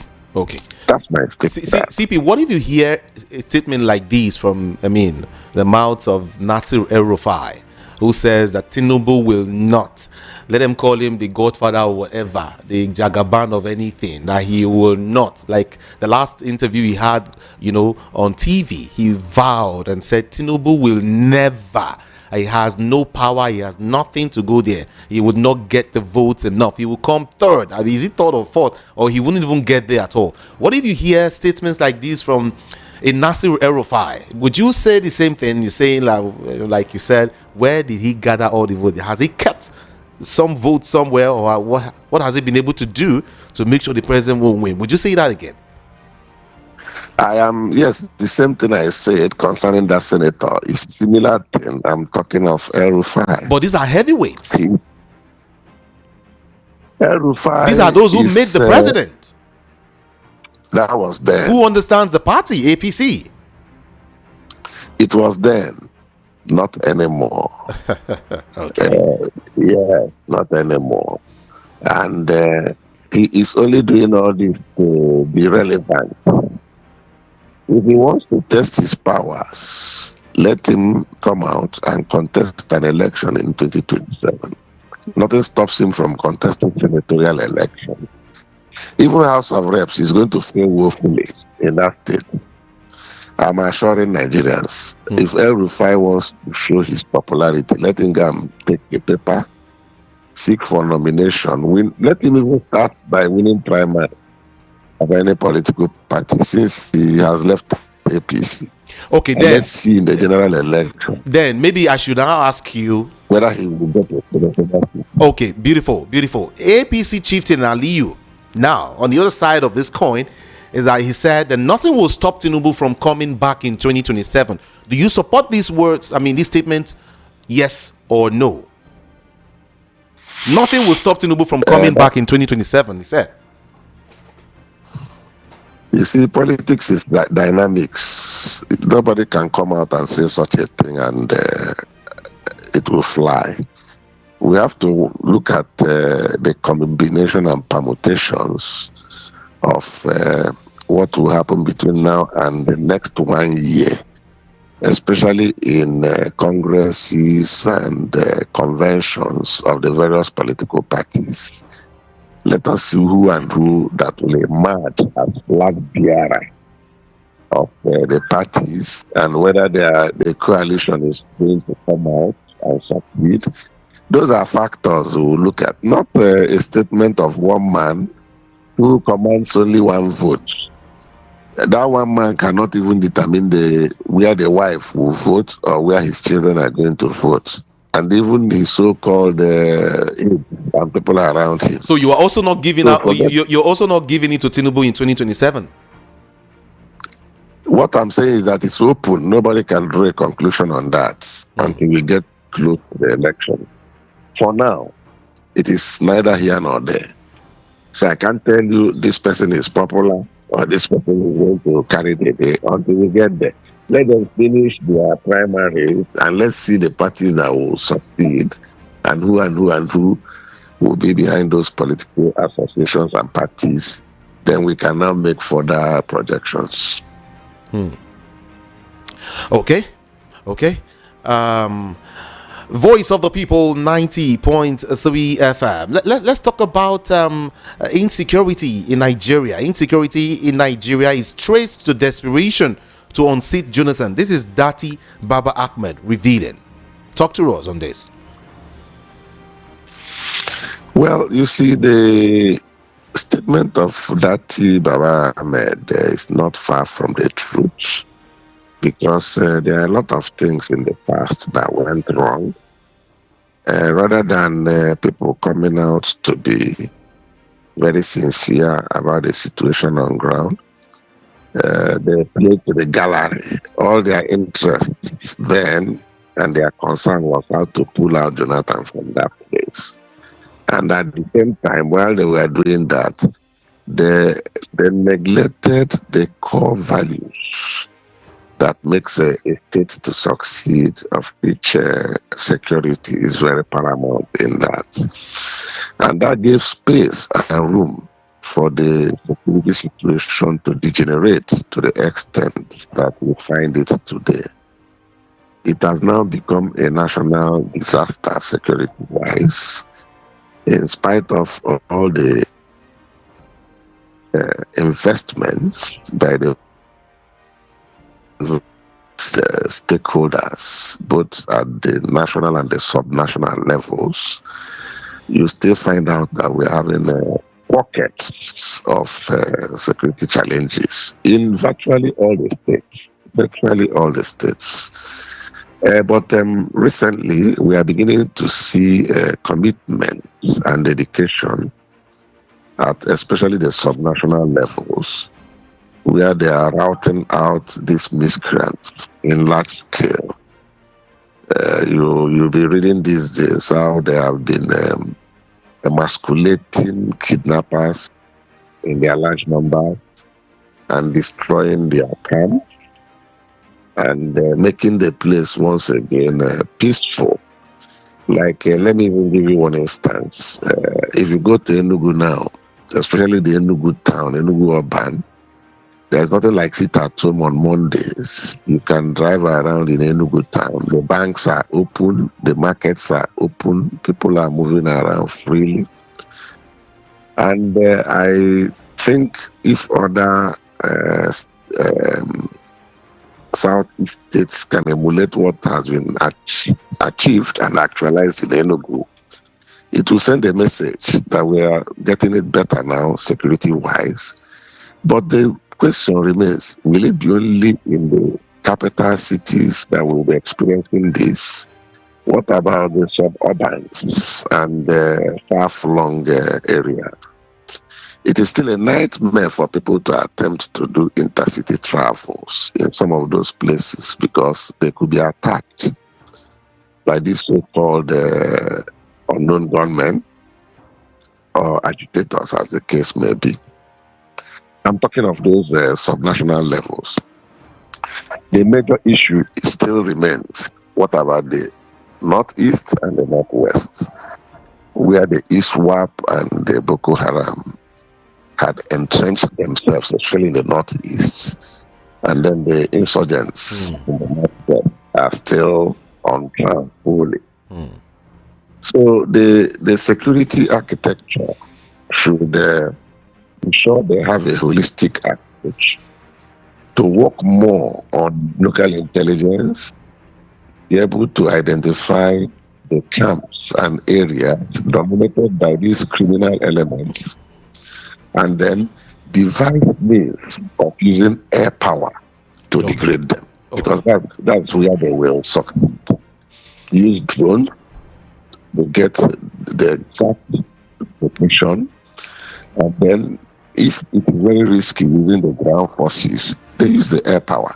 [SPEAKER 3] That's my statement.
[SPEAKER 1] CP, what if you hear a statement like this from, the mouth of Nasir El-Rufai, who says that Tinubu will not, let them call him the godfather or whatever, the Jagaban of anything, that he will not, like the last interview he had, on TV, he vowed and said Tinubu will never, he has no power, he has nothing to go there, he would not get the votes enough, he will come third, is it third or fourth, or he wouldn't even get there at all? What if you hear statements like this from a Nasir El-Rufai? Would you say the same thing? You're saying, like you said, where did he gather all the votes? Has he kept some votes somewhere, or what has he been able to do to make sure the president won't win? Would you say that again?
[SPEAKER 3] Yes, the same thing I said concerning that senator is similar thing. I'm talking of El-Rufai.
[SPEAKER 1] But these are heavyweights.
[SPEAKER 3] El-Rufai.
[SPEAKER 1] These are those who made the president.
[SPEAKER 3] That was then.
[SPEAKER 1] Who understands the party, APC?
[SPEAKER 3] It was then, not anymore.
[SPEAKER 1] Okay.
[SPEAKER 3] Yes, not anymore. And he is only doing all this to be relevant. If he wants to test his powers, let him come out and contest an election in 2027. Nothing stops him from contesting senatorial election. Even House of Reps is going to fail woefully in that state. I'm assuring Nigerians, if El-Rufai wants to show his popularity, let him go and take a paper, seek for nomination, let him even start by winning primary. of any political party since he has left APC.
[SPEAKER 1] Okay,
[SPEAKER 3] And let's see in the general election
[SPEAKER 1] then maybe I should now ask you.
[SPEAKER 3] whether he will get a presidential seat.
[SPEAKER 1] Okay, beautiful. APC chieftain Aliyu, now on the other side of this coin, is that he said that nothing will stop Tinubu from coming back in 2027. Do you support these words? I mean, this statement, yes or no? Nothing will stop Tinubu from coming back in 2027, he said.
[SPEAKER 3] You see, politics is dynamics. Nobody can come out and say such a thing and it will fly. We have to look at the combination and permutations of what will happen between now and the next 1 year, especially in congresses and conventions of the various political parties. Let us see who and who that will emerge as flag bearer of the parties and whether the coalition is going to come out and succeed. Those are factors we will look at, not a statement of one man who commands only one vote. That one man cannot even determine where the wife will vote or where his children are going to vote. And even his so-called aides and people around him.
[SPEAKER 1] So you are also not giving you're also not giving it to Tinubu in 2027.
[SPEAKER 3] What I'm saying is that it's open. Nobody can draw a conclusion on that until we get close to the election. For now, it is neither here nor there. So I can't tell you this person is popular or this person is going to carry the day until we get there. Let them finish their primaries and let's see the parties that will succeed and who will be behind those political associations and parties. Then we can now make further projections.
[SPEAKER 1] Okay. Voice of the People 90.3 FM. Let's talk about insecurity in Nigeria. Insecurity in Nigeria is traced to desperation to unseat Jonathan. This is Dati Baba Ahmed revealing. Talk to us on this.
[SPEAKER 3] Well, you see, the statement of Dati Baba Ahmed is not far from the truth, because there are a lot of things in the past that went wrong. Rather than people coming out to be very sincere about the situation on ground, they played to the gallery. All their interests then and their concern was how to pull out Jonathan from that place. And at the same time, while they were doing that, they neglected the core values that makes a state to succeed, of which security is very paramount in that. And that gave space and room for the security situation to degenerate to the extent that we find it today. It has now become a national disaster security-wise, in spite of all the investments by the stakeholders, both at the national and the subnational levels. You still find out that we're having pockets of security challenges in virtually all the states. But recently, we are beginning to see commitment and dedication at especially the subnational levels, where they are routing out these miscreants in large scale. You'll be reading these days how they have been emasculating kidnappers in their large numbers and destroying their camps and making the place once again peaceful. Like, let me even give you one instance. If you go to Enugu now, especially the Enugu town, Enugu urban, there's nothing like sit at home on Mondays. You can drive around in Enugu town. The banks are open, the markets are open, people are moving around freely. And I think if other Southeast states can emulate what has been achieved and actualized in Enugu, it will send a message that we are getting it better now, security-wise, But the question remains, will it be only in the capital cities that will be experiencing this? What about the suburbans and the far-flung areas? It is still a nightmare for people to attempt to do intercity travels in some of those places because they could be attacked by these so-called unknown gunmen or agitators, as the case may be. I'm talking of those subnational levels. The major issue still remains. What about the northeast and the northwest, where the ISWAP and the Boko Haram had entrenched themselves, especially in the northeast, and then the insurgents in the northwest are still on ground fully. So the security architecture should ensure they have a holistic approach to work more on local intelligence, be able to identify the camps and areas dominated by these criminal elements, and then devise means of using air power to degrade them, because that's where they will succeed. Use drone to get the exact location, and then if it is very risky using the ground forces, they use the air power,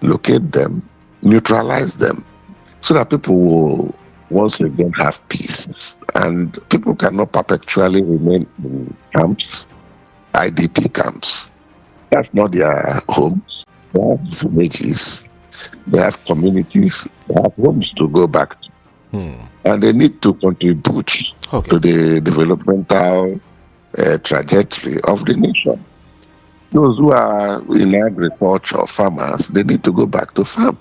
[SPEAKER 3] locate them, neutralize them, so that people will once again have peace. And people cannot perpetually remain in camps, IDP camps. That's not their homes. They have villages, they have communities, they have homes to go back to. And they need to contribute to the developmental trajectory of the nation. Those who are in agriculture, farmers, they need to go back to farm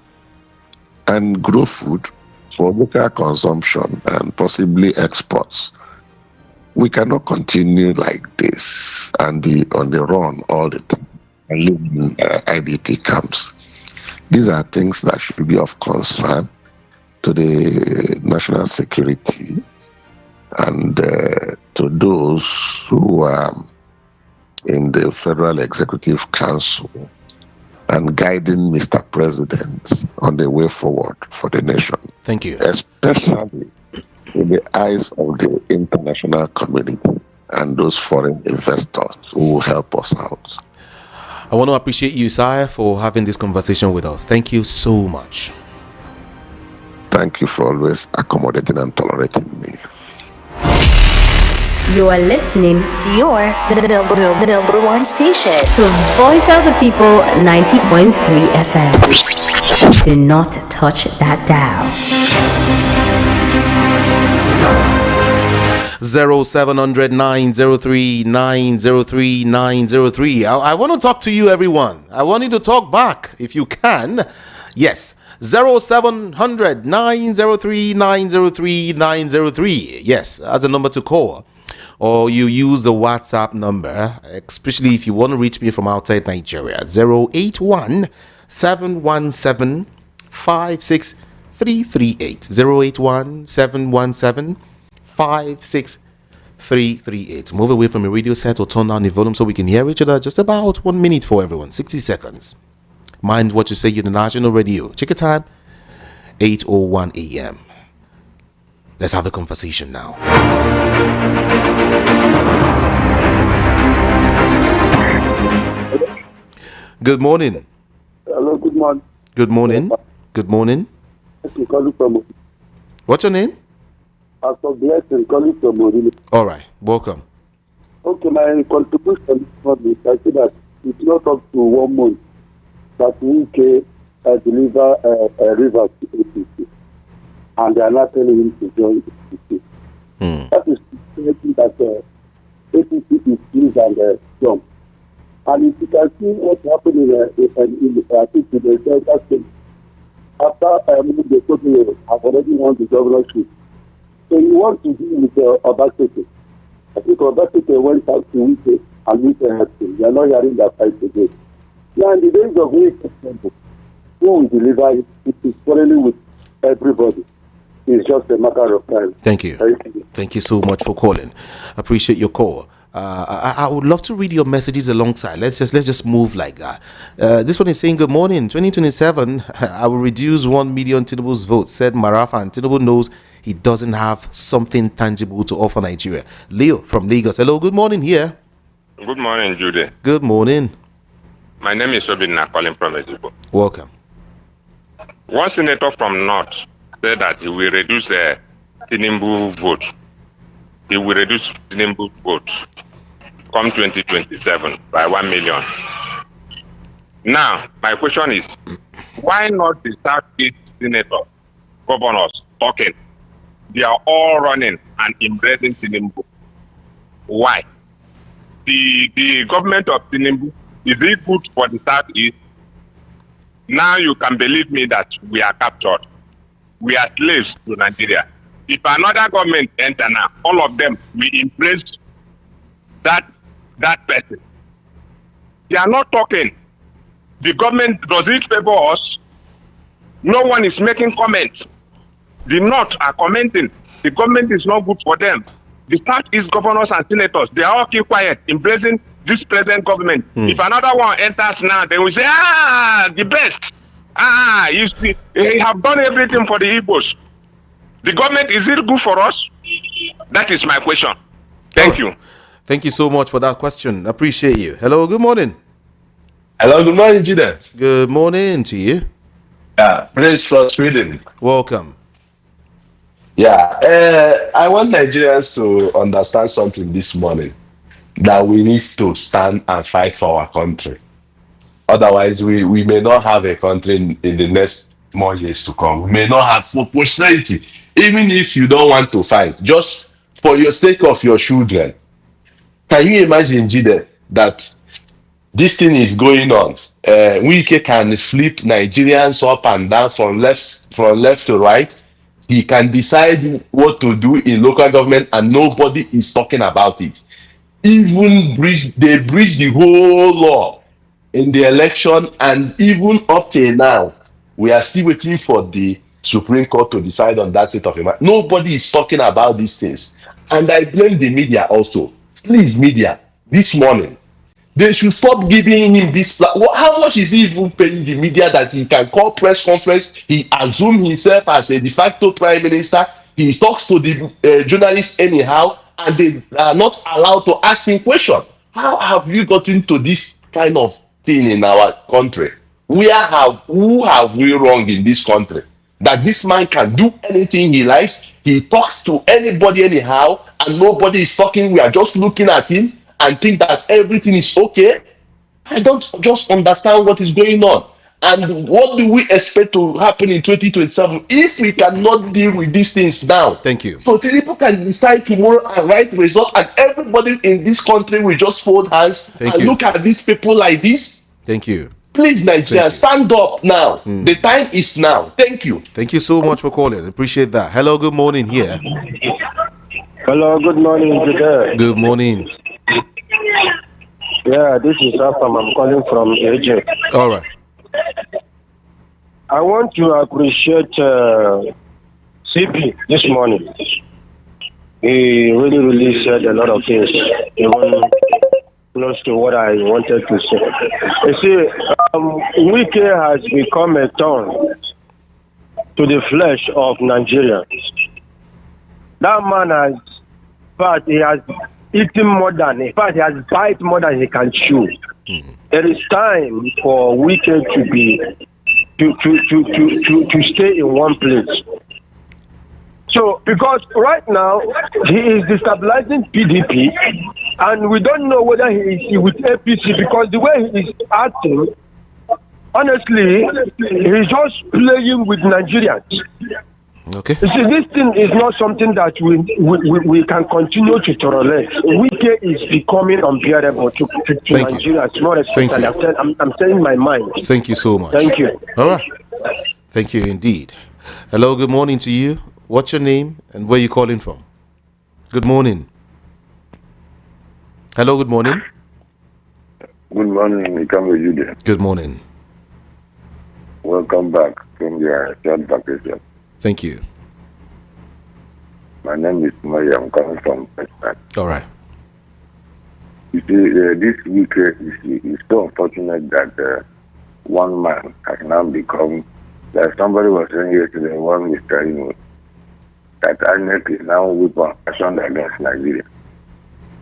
[SPEAKER 3] and grow food for local consumption and possibly exports. We cannot continue like this and be on the run all the time and live in IDP camps. These are things that should be of concern to the national security and to those who are in the Federal Executive Council and guiding Mr. President on the way forward for the nation.
[SPEAKER 1] Thank you.
[SPEAKER 3] Especially in the eyes of the international community and those foreign investors who will help us out.
[SPEAKER 1] I want to appreciate you, Sire, for having this conversation with us. Thank you so much.
[SPEAKER 3] Thank you for always accommodating and tolerating me.
[SPEAKER 4] You are listening to your the number one station, the Voice of the People, 90.3 FM. Do not touch that dial.
[SPEAKER 1] 0700 903 903 903. I want to talk to you, everyone. I want you to talk back if you can. Yes. 0700 903 903 903. Yes, as a number to call. Or you use the WhatsApp number, especially if you want to reach me from outside Nigeria. 081 717 56338. 081 717 56338. Move away from your radio set or turn down the volume so we can hear each other. Just about 1 minute for everyone. 60 seconds. Mind what you say, you're the national radio. Check your time. 8:01 a.m. Let's have a conversation now. Good morning.
[SPEAKER 5] Hello, good morning.
[SPEAKER 1] Good morning. Good morning. What's your name?
[SPEAKER 5] Pastor Blessing, calling from Morino.
[SPEAKER 1] All right. Welcome.
[SPEAKER 5] Okay, my contribution is I see that it's not up to 1 month that UK deliver a river to APC. And they are not telling him to join APC. That is that APC is used and jump. And if you can see what's happening I think in the Delta State, after the people have already won the governorship. So you want to deal with Obaseki. I think Obaseki went out to Wike and Wike helped him. They are not hearing that fight today. Now in the days of Wike, who will deliver it? It is quarreling with everybody. It's just a matter of time.
[SPEAKER 1] Thank you. Thank you so much for calling. Appreciate your call. I would love to read your messages alongside. Let's just move like that. This one is saying, good morning. 2027, I will reduce 1 million Tinubu's votes, said Marafa, and Tinubu knows he doesn't have something tangible to offer Nigeria. Leo from Lagos. Hello, good morning here.
[SPEAKER 6] Good morning, Judy.
[SPEAKER 1] Good morning.
[SPEAKER 6] My name is Obinna, calling from Ezibo.
[SPEAKER 1] Welcome.
[SPEAKER 6] One senator from North said that he will reduce Tinubu vote. He will reduce Tinubu vote come 2027 by 1 million. Now, my question is, why not the Southeast senator, governors talking? They are all running and embracing Tinubu. Why? The government of Tinubu, is it good for the Southeast? Now you can believe me that we are captured. We are slaves to Nigeria. If another government enter now, all of them will embrace that person. They are not talking. The government, does it favor us? No one is making comments. The North are commenting. The government is not good for them. The Southeast governors and senators, they are all keep quiet, embracing this present government. If another one enters now, they will say, the best. They have done everything for the Igbos. The government, is it good for us? That is my question. Thank you.
[SPEAKER 1] Thank you so much for that question. Appreciate you. Hello, good morning.
[SPEAKER 7] Hello, good morning, Jide.
[SPEAKER 1] Good morning to you.
[SPEAKER 7] Yeah, Prince from Sweden.
[SPEAKER 1] Welcome.
[SPEAKER 7] Yeah, I want Nigerians to understand something this morning, that we need to stand and fight for our country. Otherwise, we may not have a country in the next more years to come. We may not have for posterity. Even if you don't want to fight, just for your sake of your children. Can you imagine, Jide, that this thing is going on? We can flip Nigerians up and down from left to right. He can decide what to do in local government and nobody is talking about it. Even they breached the whole law in the election, and even up till now, we are still waiting for the Supreme Court to decide on that state of affairs. Nobody is talking about these things. And I blame the media also. Please, media, this morning, they should stop giving him this. How much is he even paying the media that he can call press conference? He assumes himself as a de facto prime minister. He talks to the journalists anyhow, and they are not allowed to ask him questions. How have you gotten to this kind of thing in our country? Who have we wrong in this country? That this man can do anything he likes. He talks to anybody anyhow, and nobody is talking. We are just looking at him and think that everything is okay. I don't just understand what is going on. And what do we expect to happen in 2027 if we cannot deal with these things now?
[SPEAKER 1] Thank you.
[SPEAKER 7] So people can decide tomorrow and write the result, and everybody in this country will just fold hands look at these people like this.
[SPEAKER 1] Thank you.
[SPEAKER 7] Please, Nigeria, stand up now. The time is now. Thank you.
[SPEAKER 1] Thank you so much for calling. Appreciate that. Hello, good morning here.
[SPEAKER 5] Hello, good morning, today.
[SPEAKER 1] Good morning.
[SPEAKER 5] Yeah, this is Afam. I'm calling from Egypt.
[SPEAKER 1] All right.
[SPEAKER 5] I want to appreciate CP this morning. He really said a lot of things, even close to what I wanted to say. You see, Wike has become a thorn to the flesh of Nigeria. That man he has eaten more than, in fact, he has bite more than he can chew. There is time for Wike to stay in one place. So, because right now he is destabilizing PDP, and we don't know whether he is with APC, because the way he is acting, honestly, he's just playing with Nigerians.
[SPEAKER 1] Okay.
[SPEAKER 5] You see, this thing is not something that we can continue to tolerate. Wike is becoming unbearable to Nigeria. More especially, I'm saying my mind.
[SPEAKER 1] Thank you so much.
[SPEAKER 5] Thank you.
[SPEAKER 1] All right. Thank you indeed. Hello, good morning to you. What's your name and where are you calling from? Good morning. Hello, good morning.
[SPEAKER 8] Good morning, Jude.
[SPEAKER 1] Good morning.
[SPEAKER 8] Welcome back from your short vacation.
[SPEAKER 1] Thank you.
[SPEAKER 8] My name is Maya. I'm coming from Pakistan.
[SPEAKER 1] All right.
[SPEAKER 8] You see, this week is so unfortunate that one man has now become, like somebody was saying yesterday, one Mr. That INEC is now weapon fashioned against Nigeria.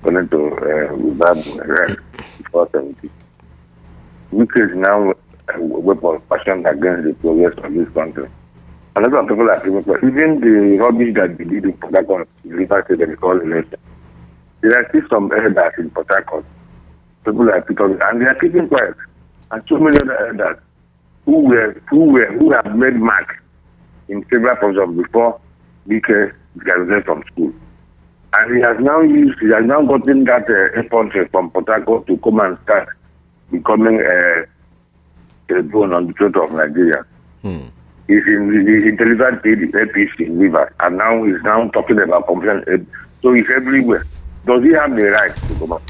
[SPEAKER 8] According to Bible, 470. Wike is now a weapon fashioned against the progress of this country. And a lot of people are saying, even the rubbish that they did in Port Harcourt, River State, they call election. There are still some elders in Port Harcourt. People are picking, and they are keeping quiet. And so many other elders who have made mark in several positions before Wike graduated from school. And he has now gotten that infantry from Port Harcourt to come and start becoming a bone on the throat of Nigeria. He's delivered the APC in Rivers, and now he's now talking about competition. So he's everywhere. Does he have the right to come up?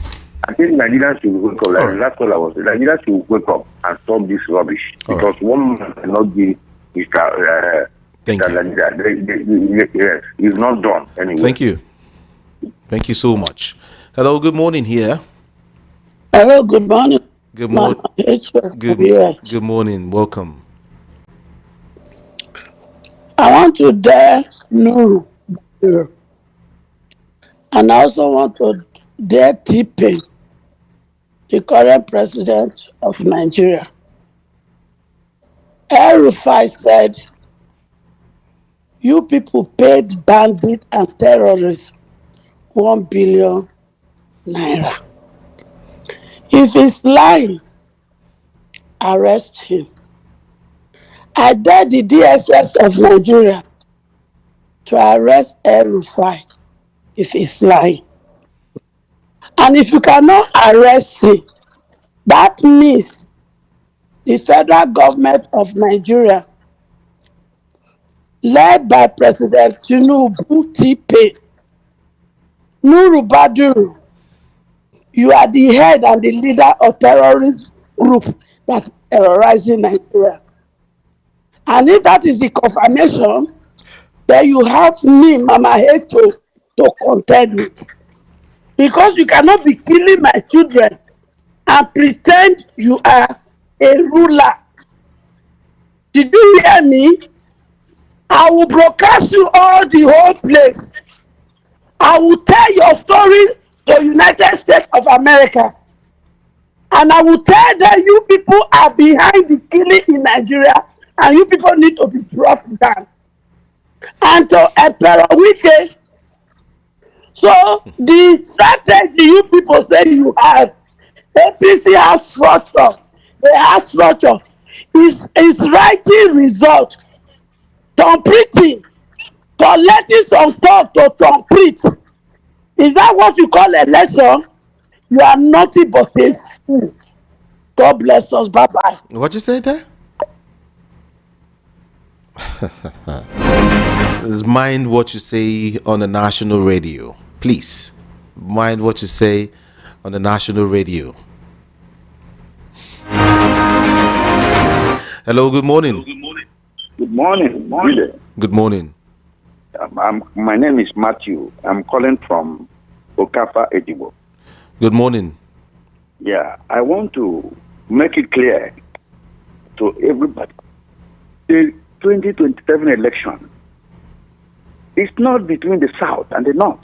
[SPEAKER 8] I think Nigerians should wake up. Like that's all I was saying. Nigerians should wake up and stop this rubbish. Because one man cannot be Mr.
[SPEAKER 1] Thank you.
[SPEAKER 8] Yes, he's not done anyway.
[SPEAKER 1] Thank you. Thank you so much. Hello, good morning here.
[SPEAKER 9] Hello, good morning.
[SPEAKER 1] Good morning. Good morning. Welcome.
[SPEAKER 9] I want to dare Nuru. And I also want to dare TP, the current president of Nigeria. El-Rufai said, you people paid bandits and terrorists 1 billion naira. If he's lying, arrest him. I dare the DSS of Nigeria to arrest El-Rufai if he's lying. And if you cannot arrest him, that means the federal government of Nigeria, led by President Tinubu TP, Nuru Baduru, you are the head and the leader of terrorist group that's terrorizing Nigeria. And if that is the confirmation, then you have me, Mama Hecho, to contend with. Because you cannot be killing my children and pretend you are a ruler. Did you hear me? I will broadcast you all the whole place. I will tell your story to United States of America. And I will tell them you people are behind the killing in Nigeria and you people need to be brought down. And to Emperor Wike. So the strategy you people say you have, APC has structure. They have structure. Is writing result. Completing. Collecting some talk to complete. Is that what you call election? You are nothing but a fool. God bless us. Bye-bye.
[SPEAKER 1] What you say there? Just mind what you say on the national radio. Please. Mind what you say on the national radio. Hello, good morning.
[SPEAKER 10] Good morning.
[SPEAKER 1] Good morning.
[SPEAKER 10] My name is Matthew. I'm calling from Okafa, Edibo.
[SPEAKER 1] Good morning.
[SPEAKER 10] Yeah, I want to make it clear to everybody. The 2027 election is not between the South and the North.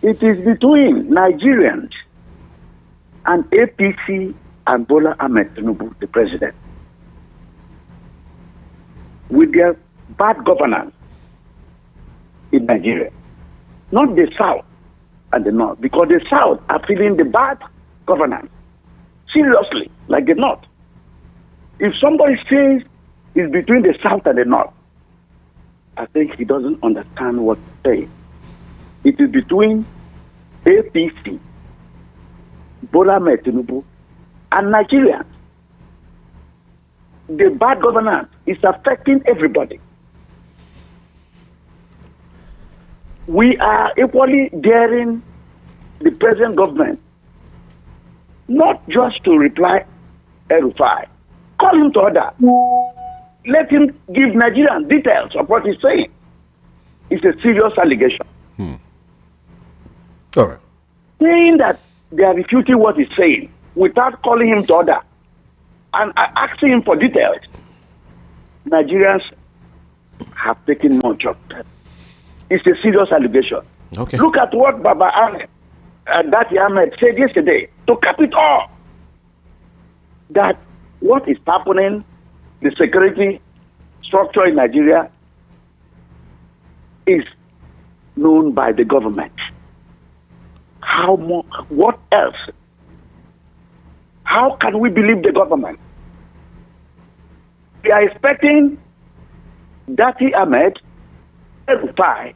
[SPEAKER 10] It is between Nigerians and APC and Bola Ahmed Tinubu, the president, with their bad governance in Nigeria. Not the South and the North, because the South are feeling the bad governance seriously, like the North. If somebody says it's between the South and the North, I think he doesn't understand what to say. It is between APC, Bola Ahmed Tinubu, and Nigerians. The bad governance is affecting everybody. We are equally daring the present government not just to reply El-Rufai. Call him to order. Let him give Nigerians details of what he's saying. It's a serious allegation.
[SPEAKER 1] All right.
[SPEAKER 10] Saying that they are refuting what he's saying without calling him to order and asking him for details. Nigerians have taken much of that. It's a serious allegation.
[SPEAKER 1] Okay.
[SPEAKER 10] Look at what Baba Ahmed, Dati Ahmed said yesterday to cap it all. That what is happening, the security structure in Nigeria is known by the government. How more? What else? How can we believe the government? We are expecting Dati Ahmed to reply.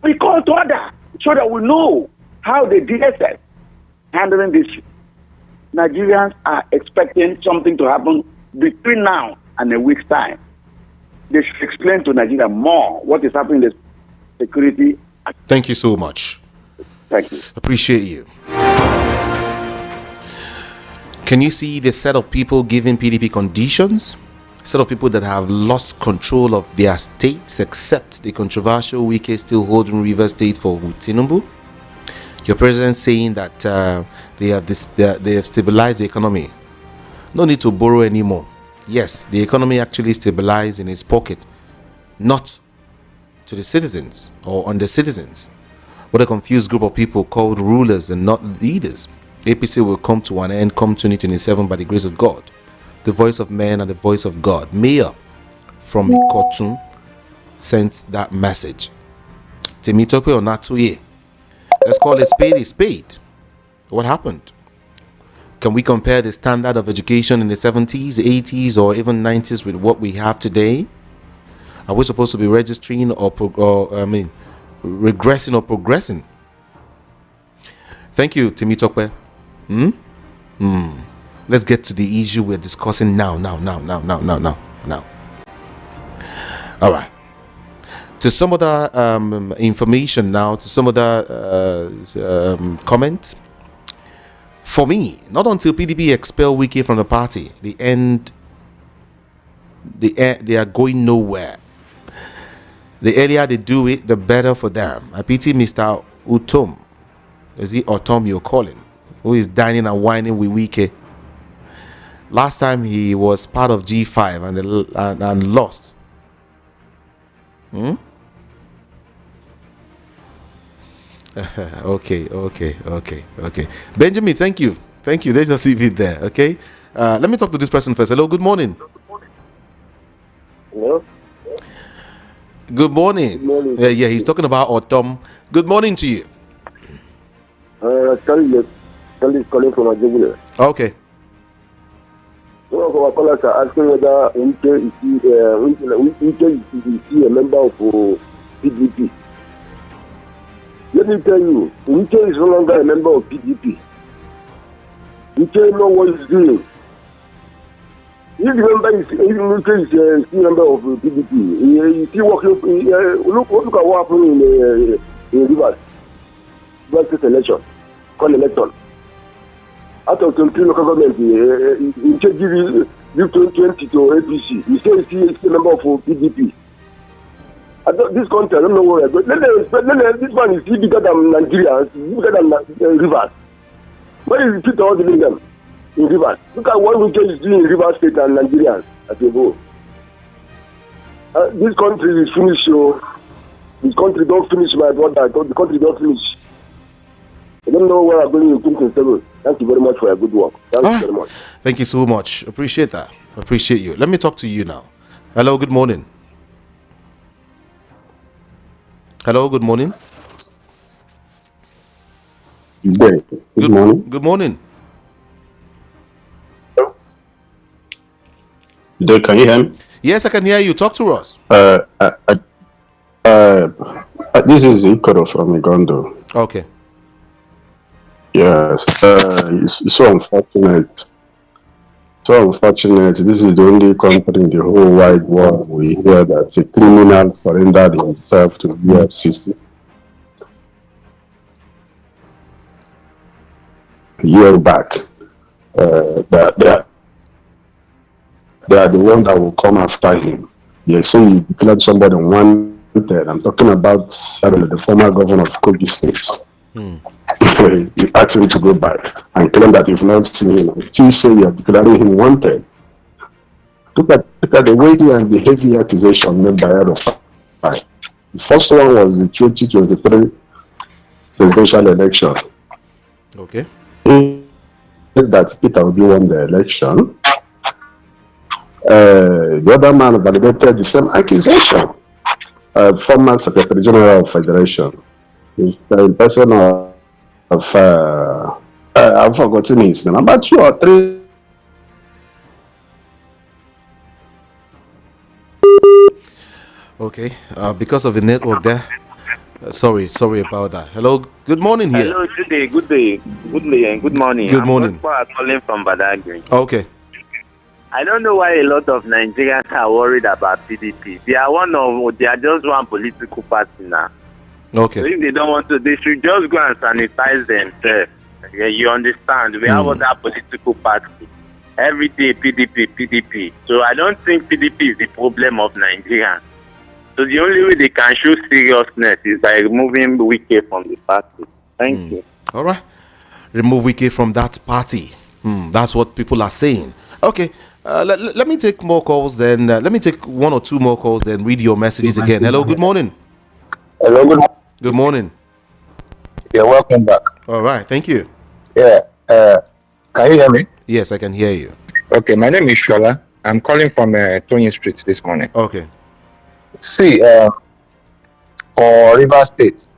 [SPEAKER 10] We call to order so that we know how the DSS handling this. Nigerians are expecting something to happen between now and a week's time. They should explain to Nigeria more what is happening in the security.
[SPEAKER 1] Thank you so much.
[SPEAKER 10] Thank you.
[SPEAKER 1] Appreciate you. Can you see the set of people giving PDP conditions? Set of people that have lost control of their states, except the controversial Wike still holding River State for Tinubu. Your president saying that they have stabilized the economy. No need to borrow anymore. Yes, the economy actually stabilized in its pocket, not to the citizens or on the citizens. What a confused group of people called rulers and not leaders. APC will come to an end come 2027 by the grace of God. The voice of man and the voice of God. Mayor from Ikotun sent that message. Temitope Onatuye. Let's call it spade a spade. What happened? Can we compare the standard of education in the 70s, 80s, or even 90s with what we have today? Are we supposed to be registering or regressing or progressing? Thank you, Temitope. Let's get to the issue we're discussing now. All right. To some other information now, to some other comments. For me, not until PDP expel Wike from the party, they are going nowhere. The earlier they do it, the better for them. I pity Mr. Utom. Is it Utom you're calling? Who is dining and whining with Wike? Last time he was part of G5 and lost. Okay. Benjamin, thank you. Let's just leave it there, okay? Let me talk to this person first. Hello, good morning.
[SPEAKER 11] Hello?
[SPEAKER 1] Good morning.
[SPEAKER 11] Good morning.
[SPEAKER 1] Yeah, he's talking about Autumn. Good morning to you.
[SPEAKER 11] Charlie is calling from Ajabule.
[SPEAKER 1] Okay.
[SPEAKER 11] One of our callers are asking whether Wike is a member of PDP. Let me tell you, Wike is no longer a member of PDP. Wike knows what he's doing. If Wike is still a member of PDP, he's still working. Look at what happened in Rivers. State election, called election. Out of 23 local government, he give 20 to APC. He says he's still a member of PDP. This country, I don't know where. But this one is still bigger than Nigeria, bigger than Rivers. Where is Peter holding them in Rivers? Look at what Wike is doing in Rivers State and Nigerians as a whole. This country is finished, so this country don't finish, my brother. The country don't finish. I don't know where I'm going in 2027. Thank you very much for your good work. Thank you very much.
[SPEAKER 1] Thank you so much. Appreciate that. Appreciate you. Let me talk to you now. Hello, good morning. Hello, good morning.
[SPEAKER 12] Good morning.
[SPEAKER 1] Good morning.
[SPEAKER 12] Can you hear me?
[SPEAKER 1] Yes, I can hear you. Talk to us.
[SPEAKER 12] This is Ikoro from Igondo.
[SPEAKER 1] Okay.
[SPEAKER 12] Yes. It's so unfortunate. This is the only country in the whole wide world we hear that a criminal surrendered himself to the UFCC. A year back. They are the one that will come after him. They say you declared somebody wanted. I'm talking about the former governor of Kogi State. You ask him to go back and claim that you've not seen him and still say you are declaring him wanted. Look at the weighty and the heavy accusation made by Arafat. The first one was the 2023 presidential election.
[SPEAKER 1] Okay.
[SPEAKER 12] He said that Peter Obi won the election. The other man validated the same accusation. Former Secretary General of Federation. He's the person of I've forgotten his name. About 2 or 3.
[SPEAKER 1] Okay. Because of the network there. Sorry about that. Hello. Good morning here.
[SPEAKER 13] Hello. Good day. And good morning.
[SPEAKER 1] Good morning.
[SPEAKER 13] I'm calling from Badagry.
[SPEAKER 1] Okay.
[SPEAKER 13] I don't know why a lot of Nigerians are worried about PDP. They are just one political party now.
[SPEAKER 1] Okay.
[SPEAKER 13] So if they don't want to, they should just go and sanitize themselves. Yeah, you understand? We have other political parties. Every day PDP. So I don't think PDP is the problem of Nigerians. So the only way they can show seriousness is by removing Wike from the party. Thank you.
[SPEAKER 1] All right. Remove Wike from that party. That's what people are saying. Okay. Let me take more calls then. Let me take 1 or 2 more calls then read your messages again. Hello, good morning.
[SPEAKER 14] Hello, good morning.
[SPEAKER 1] Good morning.
[SPEAKER 14] Yeah, welcome back.
[SPEAKER 1] All right, thank you.
[SPEAKER 14] Yeah, can you hear me?
[SPEAKER 1] Yes, I can hear you.
[SPEAKER 14] Okay, my name is Shola. I'm calling from Tony Street this morning.
[SPEAKER 1] Okay.
[SPEAKER 14] See, for Rivers State,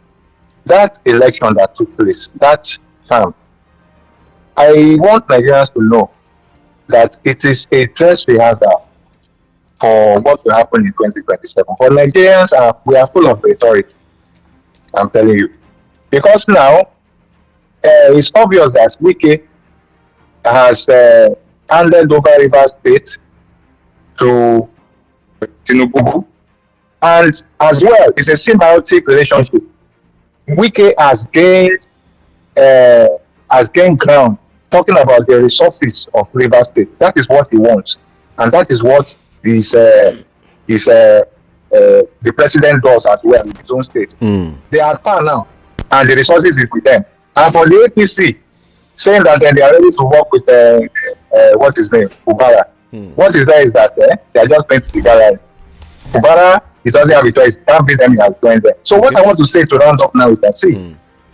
[SPEAKER 14] that election that took place, that time, I want Nigerians to know that it is a dress rehearsal for what will happen in 2027. But Nigerians we are full of rhetoric. I'm telling you, because now it's obvious that Wike has handed over Rivers State to Tinubu, and as well, it's a symbiotic relationship. Wike has gained ground talking about the resources of Rivers State. That is what he wants, and that is what the president does as well in his own state. They are far now, and the resources is with them. And for the APC, saying that they are ready to work with what is name Ubara. What is there is that they are just going to figure out Ubara. He doesn't have a choice. Can't beat them. He has joined them. So what I want to say to round up now is that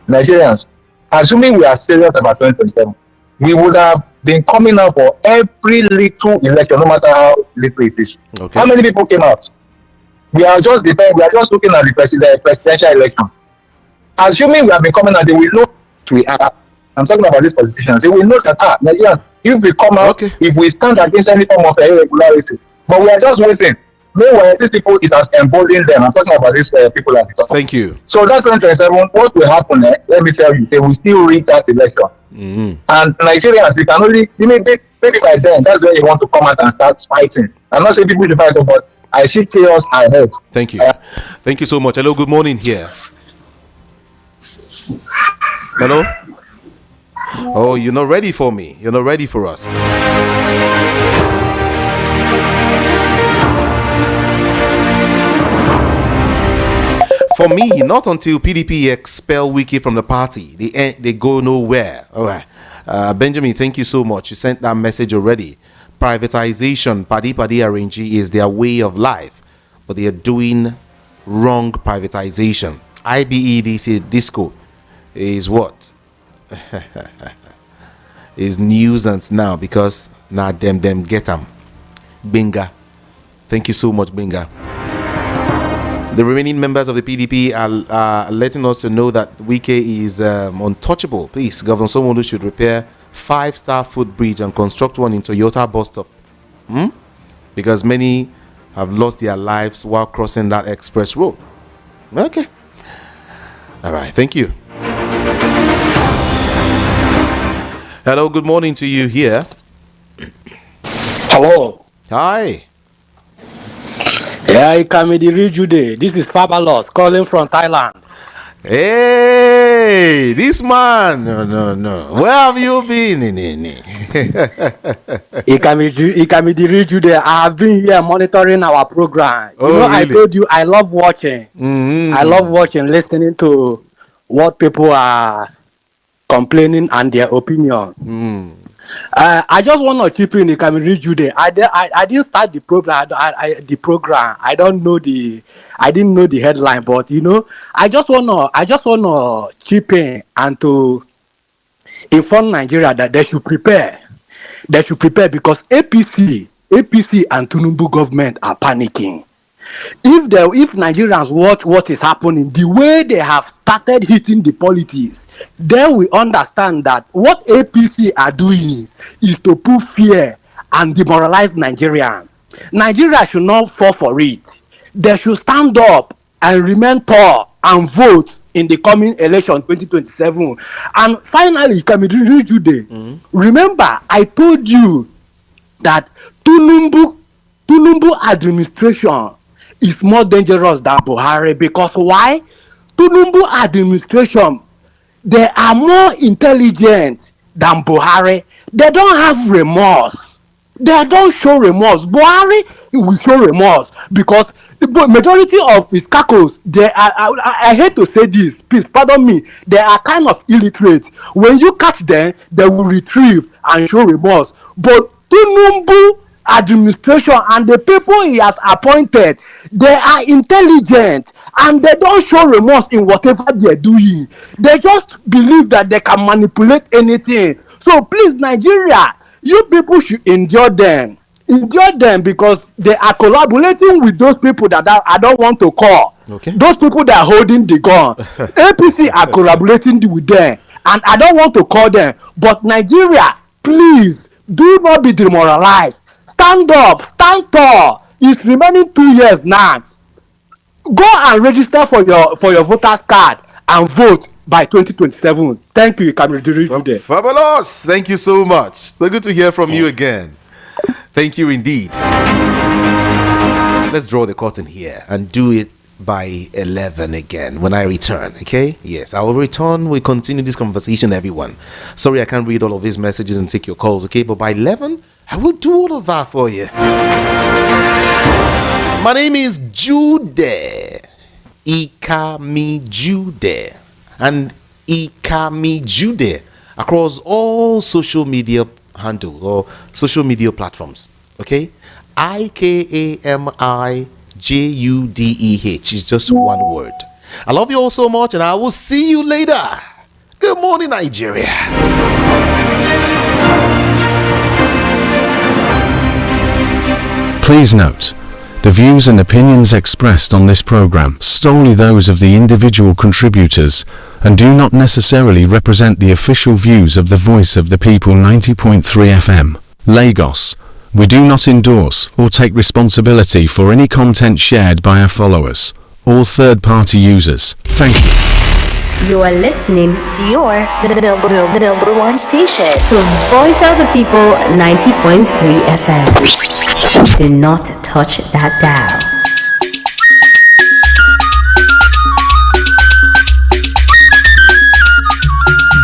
[SPEAKER 14] Nigerians, assuming we are serious about 2027, we would have been coming out for every little election, no matter how little it is. Okay. How many people came out? We are just looking at the presidential election. Assuming we have been coming out, they will know we are. I'm talking about these politicians. They will know that Nigerians, if we come out, if we stand against any form of irregularity, but we are just waiting. Meanwhile, these people, it has emboldened them. I'm talking about these people at the top.
[SPEAKER 1] Thank you.
[SPEAKER 14] So that's 2027. What will happen? Let me tell you, they will still reach that election. And Nigerians, we can only maybe by then. That's where you want to come out and start fighting. I'm not saying people should fight, but I see chaos ahead.
[SPEAKER 1] Thank you. Thank you so much. Hello, good morning here. Hello? Oh, you're not ready for me. You're not ready for us. For me, not until PDP expel Wike from the party, they go nowhere. All right. Benjamin, thank you so much. You sent that message already. Privatization, padi arrange is their way of life, but they are doing wrong privatization. IBEDC Disco is what? Is nuisance now because now them get them. Binga. Thank you so much, Binga. The remaining members of the PDP are letting us to know that Wike is untouchable. Please, Governor Sanwo-Olu should repair 5-star footbridge and construct one in Toyota bus stop. Because many have lost their lives while crossing that express road. Okay. All right. Thank you. Hello. Good morning to you here.
[SPEAKER 15] Hello.
[SPEAKER 1] Hi.
[SPEAKER 15] Yeah, Ikamidi Jude. This is Papa Loss calling from Thailand.
[SPEAKER 1] Hey, this man. No. Where have you been?
[SPEAKER 15] Ikamidi Jude. I have been here monitoring our program.
[SPEAKER 1] Really?
[SPEAKER 15] I told you I love watching. I love watching, listening to what people are complaining and their opinion. I just want to chip in. Can read you there. I didn't start the program. The program. I didn't know the headline, but I just wanna chip in and to inform Nigeria that they should prepare. They should prepare because APC and Tinubu government are panicking. If Nigerians watch what is happening, the way they have started hitting the politics, then we understand that what APC are doing is to put fear and demoralize Nigerians. Nigeria should not fall for it. They should stand up and remain tall and vote in the coming election 2027. And finally, Kamidi Jude, remember I told you that Tinubu administration is more dangerous than Buhari because why? Tinubu administration, they are more intelligent than Buhari. They don't have remorse. They don't show remorse. Buhari will show remorse because the majority of his caucus, they are, I hate to say this, please pardon me, they are kind of illiterate. When you catch them, they will retrieve and show remorse. But Tinubu administration and the people he has appointed, they are intelligent and they don't show remorse in whatever they're doing. They just believe that they can manipulate anything. So please, Nigeria, you people should endure them because they are collaborating with those people that I don't want to call. Okay. Those people that are holding the gun. APC are collaborating with them and I don't want to call them. But Nigeria, please do not be demoralized. Stand up, stand tall. It's remaining 2 years now. Go and register for your voter's card and vote by 2027. Thank you, Kamil.
[SPEAKER 1] Fabulous. Thank you so much. So good to hear from you again. Thank you indeed. Let's draw the curtain here and do it by 11 again when I return. Okay? Yes, I will return. We'll continue this conversation, everyone. Sorry, I can't read all of these messages and take your calls. Okay? But by 11, I will do all of that for you. My name is Jude. Ikami Jude. And Ikami Jude across all social media handles or social media platforms. Okay? IKAMIJUDEH is just one word. I love you all so much and I will see you later. Good morning, Nigeria.
[SPEAKER 16] Please note, the views and opinions expressed on this program solely those of the individual contributors and do not necessarily represent the official views of the Voice of the People 90.3 FM, Lagos. We do not endorse or take responsibility for any content shared by our followers, all third-party users. Thank you.
[SPEAKER 4] You are listening to your number one station from Voice of the People 90.3 FM. Do not touch that dial.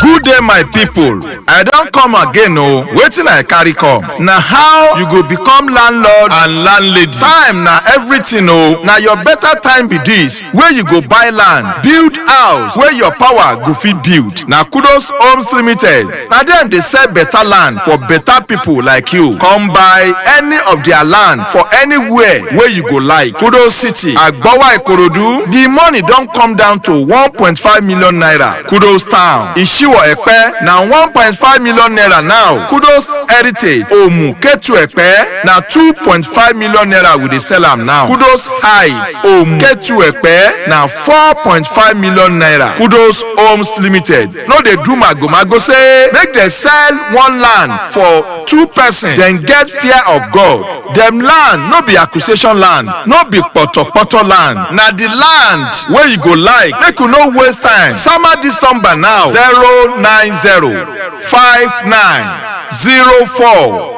[SPEAKER 17] Good day, my people. I don't come again, oh. Waiting I carry come. Now how you go become landlord and landlady? Time now everything, oh. Now your better time be this. Where you go buy land, build house, where your power go fit build. Now Kudos Homes Limited. Now them they sell better land for better people like you. Come buy any of their land for anywhere where you go like. Kudos City, Agbawa Ikorodu. The money don't come down to 1.5 million naira. Kudos Town, Ishiwa Ekpe, now 1.5 million naira now. Kudos Heritage, Omu, Ketu Ekpe, now 2.5 million naira with the sell am now. Kudos Heights, Omu, Ketu Ekpe, now 4.5 million naira. Kudos Homes Limited. No, they do mago say, make they sell one land for 2 persons, then get fear of God. Them land, no be accusation land, no be poto land. Now the land where you go like, make you no waste time. Summer this number now, 090-5904